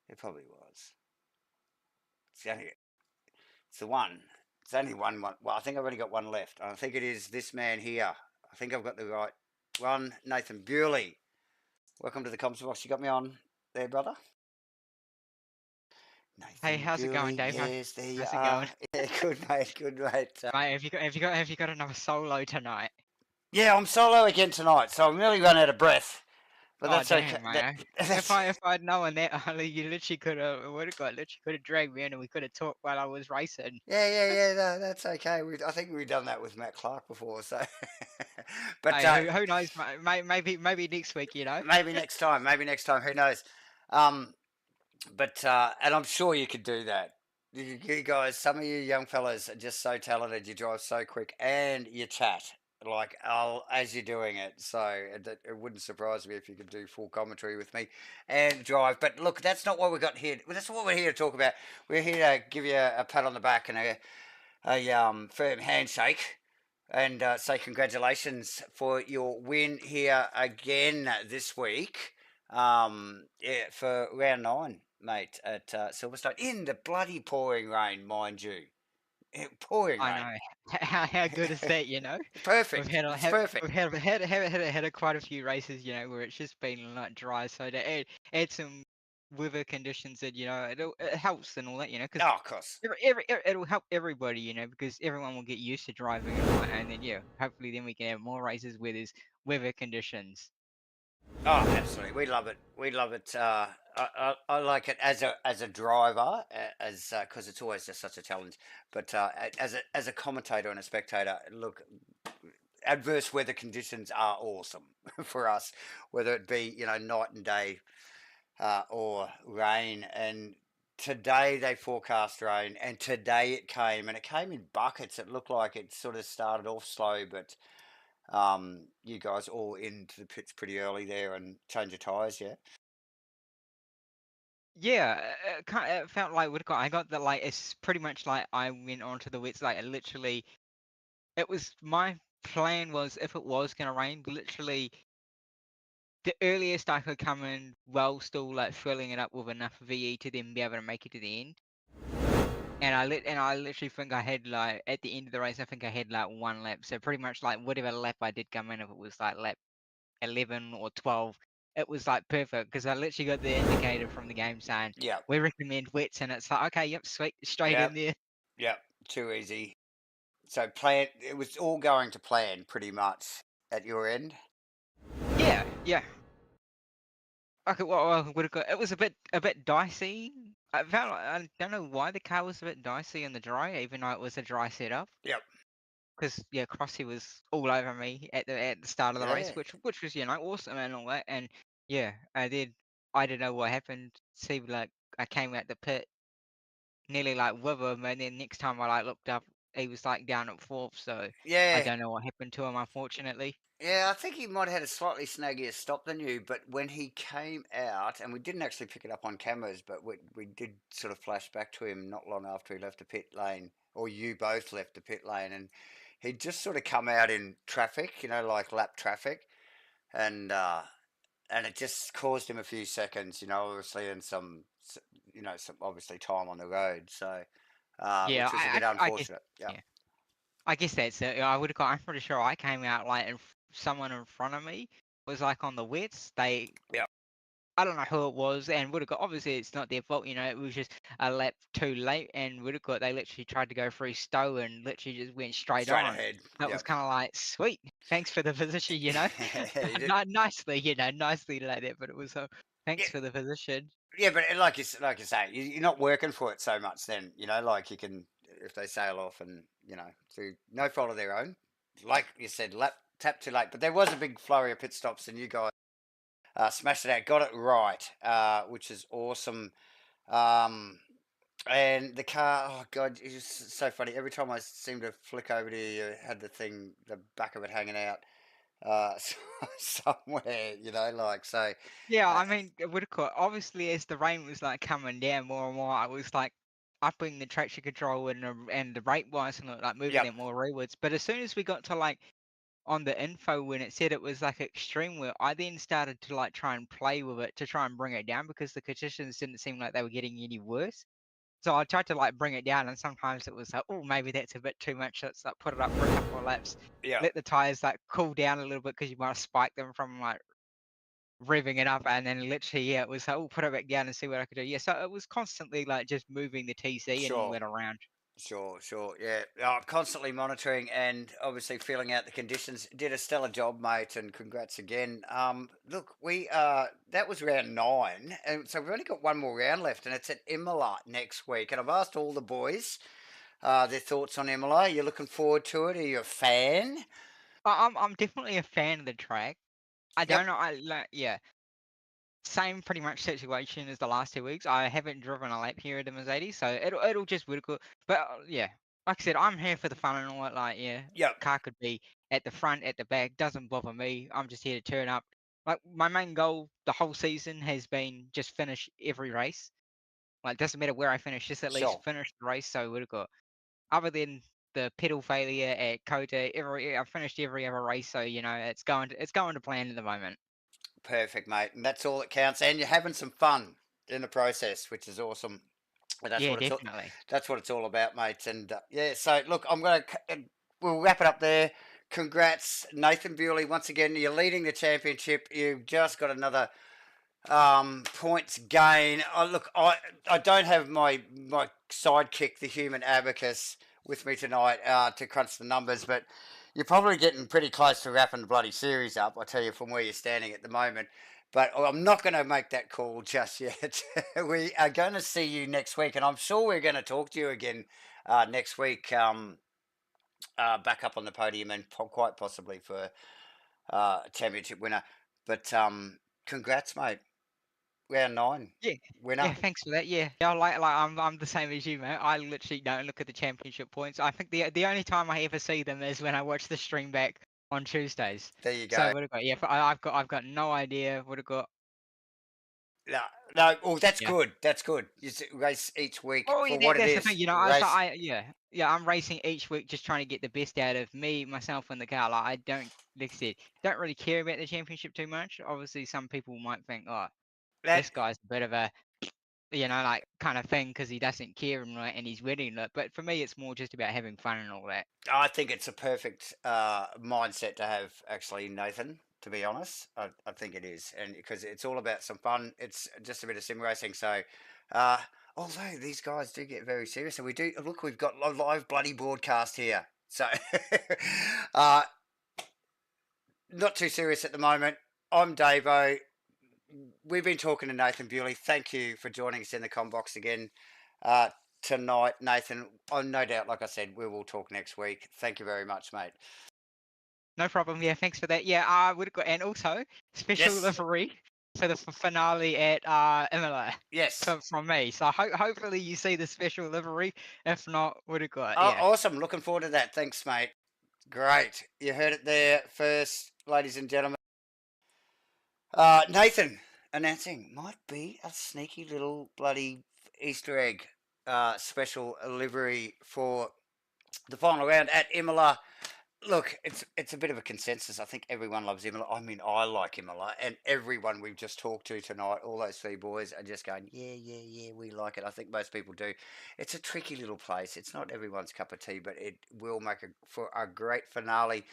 There probably was. It's the one. It's only one. Well, I think I've only got one left. I think it is this man here. I think I've got the right one. Nathan Bewley. Welcome to the Comms Box. You got me on there, brother? Nathan Hey, how's it going, Dave? Yes, there you How's it are. going? Yeah, good mate, good mate. Mate, have you got another solo tonight? Yeah, I'm solo again tonight, so I'm really run out of breath. But Oh, that's damn, okay. mate. If I'd known that early, you literally could have dragged me in and we could have talked while I was racing. Yeah. No, that's okay. I think we've done that with Matt Clark before, so. But Hey, who knows? Maybe next week, you know. maybe next time. Maybe next time. Who knows? But and I'm sure you could do that. You guys, some of you young fellas are just so talented. You drive so quick, and you chat like as you're doing it. So it wouldn't surprise me if you could do full commentary with me and drive. But look, that's not what we got here. That's what we're here to talk about. We're here to give you a pat on the back and a firm handshake. And say congratulations for your win here again this week. For round 9, mate, at Silverstone in the bloody pouring rain, mind you. Pouring rain. I know. How good is that, you know? Perfect. It's perfect. We've had quite a few races, you know, where it's just been like dry. So to add some weather conditions that, you know, it helps and all that, you know, because Oh, of course. it'll help everybody, you know, because everyone will get used to driving and all that, and then hopefully then we can have more races where there's weather conditions. Oh, absolutely. We love it. We love it. I like it as a driver, as because it's always just such a challenge. But as a commentator and a spectator, look, adverse weather conditions are awesome for us, whether it be night and day or rain. And today they forecast rain, and today it came, and it came in buckets. It looked like it sort of started off slow, but you guys all into the pits pretty early there and change your tyres, yeah? Yeah, it felt like I got the like it's pretty much like I went onto the wets like literally. It was my plan was if it was gonna rain, literally the earliest I could come in while still like filling it up with enough VE to then be able to make it to the end. And I literally think I had like at the end of the race I think I had like one lap. So pretty much like whatever lap I did come in, if it was like lap 11 or 12, it was like perfect because I literally got the indicator from the game saying Yeah, we recommend wets, and it's like okay, yep, sweet, straight yeah, in there. yeah, too easy. So it was all going to plan pretty much at your end. Yeah. Okay, well, it was a bit dicey. I felt like, I don't know why the car was a bit dicey in the dry, even though it was a dry setup. Yep. Because Crossy was all over me at the start of the race, Yeah. which was awesome and all that. And I don't know what happened. Seemed like I came out the pit nearly like with him, and then next time I like looked up, he was like down at 4th. So I Yeah. don't know what happened to him, unfortunately. Yeah, I think he might have had a slightly snaggier stop than you, but when he came out, and we didn't actually pick it up on cameras, but we did sort of flash back to him not long after he left the pit lane, or you both left the pit lane, and he'd just sort of come out in traffic, like lap traffic, and it just caused him a few seconds, obviously, and some obviously time on the road, so Yeah, which was a bit I guess. unfortunate. Yeah. I guess that's it. I'm pretty sure I came out like someone in front of me was like on the wets. Yeah. I don't know who it was, and would have got. Obviously, it's not their fault. It was just a lap too late, and would have got. They literally tried to go through Stowe and literally just went straight on. ahead. That was kind of like sweet. Thanks for the position, nicely, nicely like that. But it was thanks for the position. Yeah, but like you say, you're not working for it so much. Then like you can, if they sail off and through no fault of their own, like you said, lap tap too late. But there was a big flurry of pit stops, and you guys smashed it out, got it right, which is awesome. And the car, oh god, it's just so funny. Every time I seem to flick over to you, you had the thing, the back of it hanging out somewhere, like so. Yeah, Uh, I mean, would have obviously as the rain was like coming down more and more, I was like upping the traction control and the rate wise and like moving yep, it more rearwards. But as soon as we got to like on the info when it said it was like extreme wheel, I then started to like try and play with it to try and bring it down because the conditions didn't seem like they were getting any worse. So I tried to like bring it down, and sometimes it was like, oh, maybe that's a bit too much. Let's like put it up for a couple of laps, yeah, let the tires like cool down a little bit because you might have spiked them from like revving it up, and then literally, yeah, it was like, oh, put it back down and see what I could do. Yeah, so it was constantly like just moving the TC and sure. went around. Sure. Yeah, constantly monitoring and obviously feeling out the conditions. Did a stellar job, mate, and congrats again. Look, we that was round 9, and so we've only got one more round left, and it's at Imola next week. And I've asked all the boys their thoughts on Imola. Are you looking forward to it? Are you a fan? I'm definitely a fan of the track. I Yep. don't know. I like, yeah, same pretty much situation as the last 2 weeks. I haven't driven a lap here at the Mercedes, so it'll just work good. But yeah, like I said, I'm here for the fun and all that. Like, yeah, Yep. car could be at the front, at the back, doesn't bother me. I'm just here to turn up. Like my main goal the whole season has been just finish every race. Like doesn't matter where I finish, just at least Sure. finish the race. So we've got other than the pedal failure at Kota, I've finished every other race. So it's going to plan at the moment. Perfect, mate. And that's all that counts. And you're having some fun in the process, which is awesome. And Yeah, definitely. that's what it's all about, mate. And yeah, so look, we'll wrap it up there. Congrats, Nathan Bewley. Once again, you're leading the championship. You've just got another points gain. Look, I don't have my sidekick, the human abacus, with me tonight to crunch the numbers, but you're probably getting pretty close to wrapping the bloody series up. I tell you from where you're standing at the moment. But I'm not going to make that call just yet. We are going to see you next week, and I'm sure we're going to talk to you again next week. Back up on the podium and quite possibly for a championship winner. But congrats, mate. Round 9 Yeah, winner. yeah. Thanks for that. Yeah, yeah. Like I'm the same as you, man. I literally don't look at the championship points. I think the only time I ever see them is when I watch the stream back on Tuesdays. There you So go. what have got? Yeah, I've got no idea what have got. No, no. Oh, that's Yeah. good. That's good. Race each week Oh, for yeah. what it That's the is. thing. Race. Yeah. I'm racing each week, just trying to get the best out of me, myself, and the car. Like I don't, like I said, don't really care about the championship too much. Obviously, some people might think, oh, That this guy's a bit of a like kind of thing because he doesn't care and he's winning it. But for me, it's more just about having fun and all that. I think it's a perfect mindset to have, actually, Nathan. To be honest, I think it is, and because it's all about some fun. It's just a bit of sim racing. So, uh, although these guys do get very serious, and we do look, we've got a live bloody broadcast here. So, uh, not too serious at the moment. I'm Davo. We've been talking to Nathan Bewley. Thank you for joining us in the combox again tonight, Nathan. No doubt, like I said, we will talk next week. Thank you very much, mate. No problem. Yeah, thanks for that. Yeah, I would have got, and also special Yes. livery for the finale at Imola Yes. from me. So hopefully you see the special livery. If not, would have got. Oh, Yeah. awesome. Looking forward to that. Thanks, mate. Great. You heard it there first, ladies and gentlemen. Nathan announcing might be a sneaky little bloody Easter egg special livery for the final round at Imola. Look, it's a bit of a consensus. I think everyone loves Imola. I mean, I like Imola, and everyone we've just talked to tonight, all those three boys are just going, yeah, we like it. I think most people do. It's a tricky little place. It's not everyone's cup of tea, but it will make for a great finale.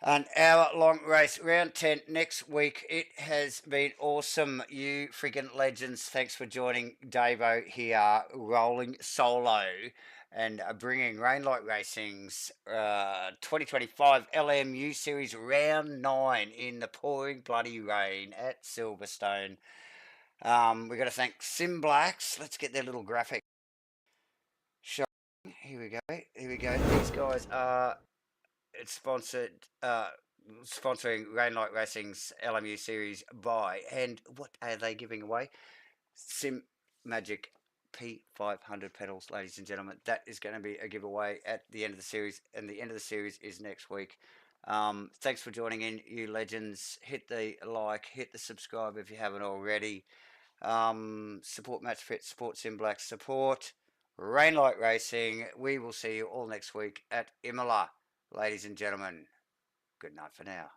An hour-long race, round 10 next week. It has been awesome, you friggin' legends. Thanks for joining Davo here, rolling solo and bringing Rainlight Racing's 2025 LMU Series Round 9 in the pouring bloody rain at Silverstone. We've got to thank SIMBLACKS. Let's get their little graphic showing. Here we go. These guys are it's sponsoring Rainlight Racing's LMU Series by, and what are they giving away? Sim Magic P500 pedals, ladies and gentlemen. That is going to be a giveaway at the end of the series, and the end of the series is next week. Thanks for joining in, you legends. Hit the like, hit the subscribe if you haven't already. Support MatchFit, support SIMBLACKS, support Rainlight Racing. We will see you all next week at Imola, ladies and gentlemen. Good night for now.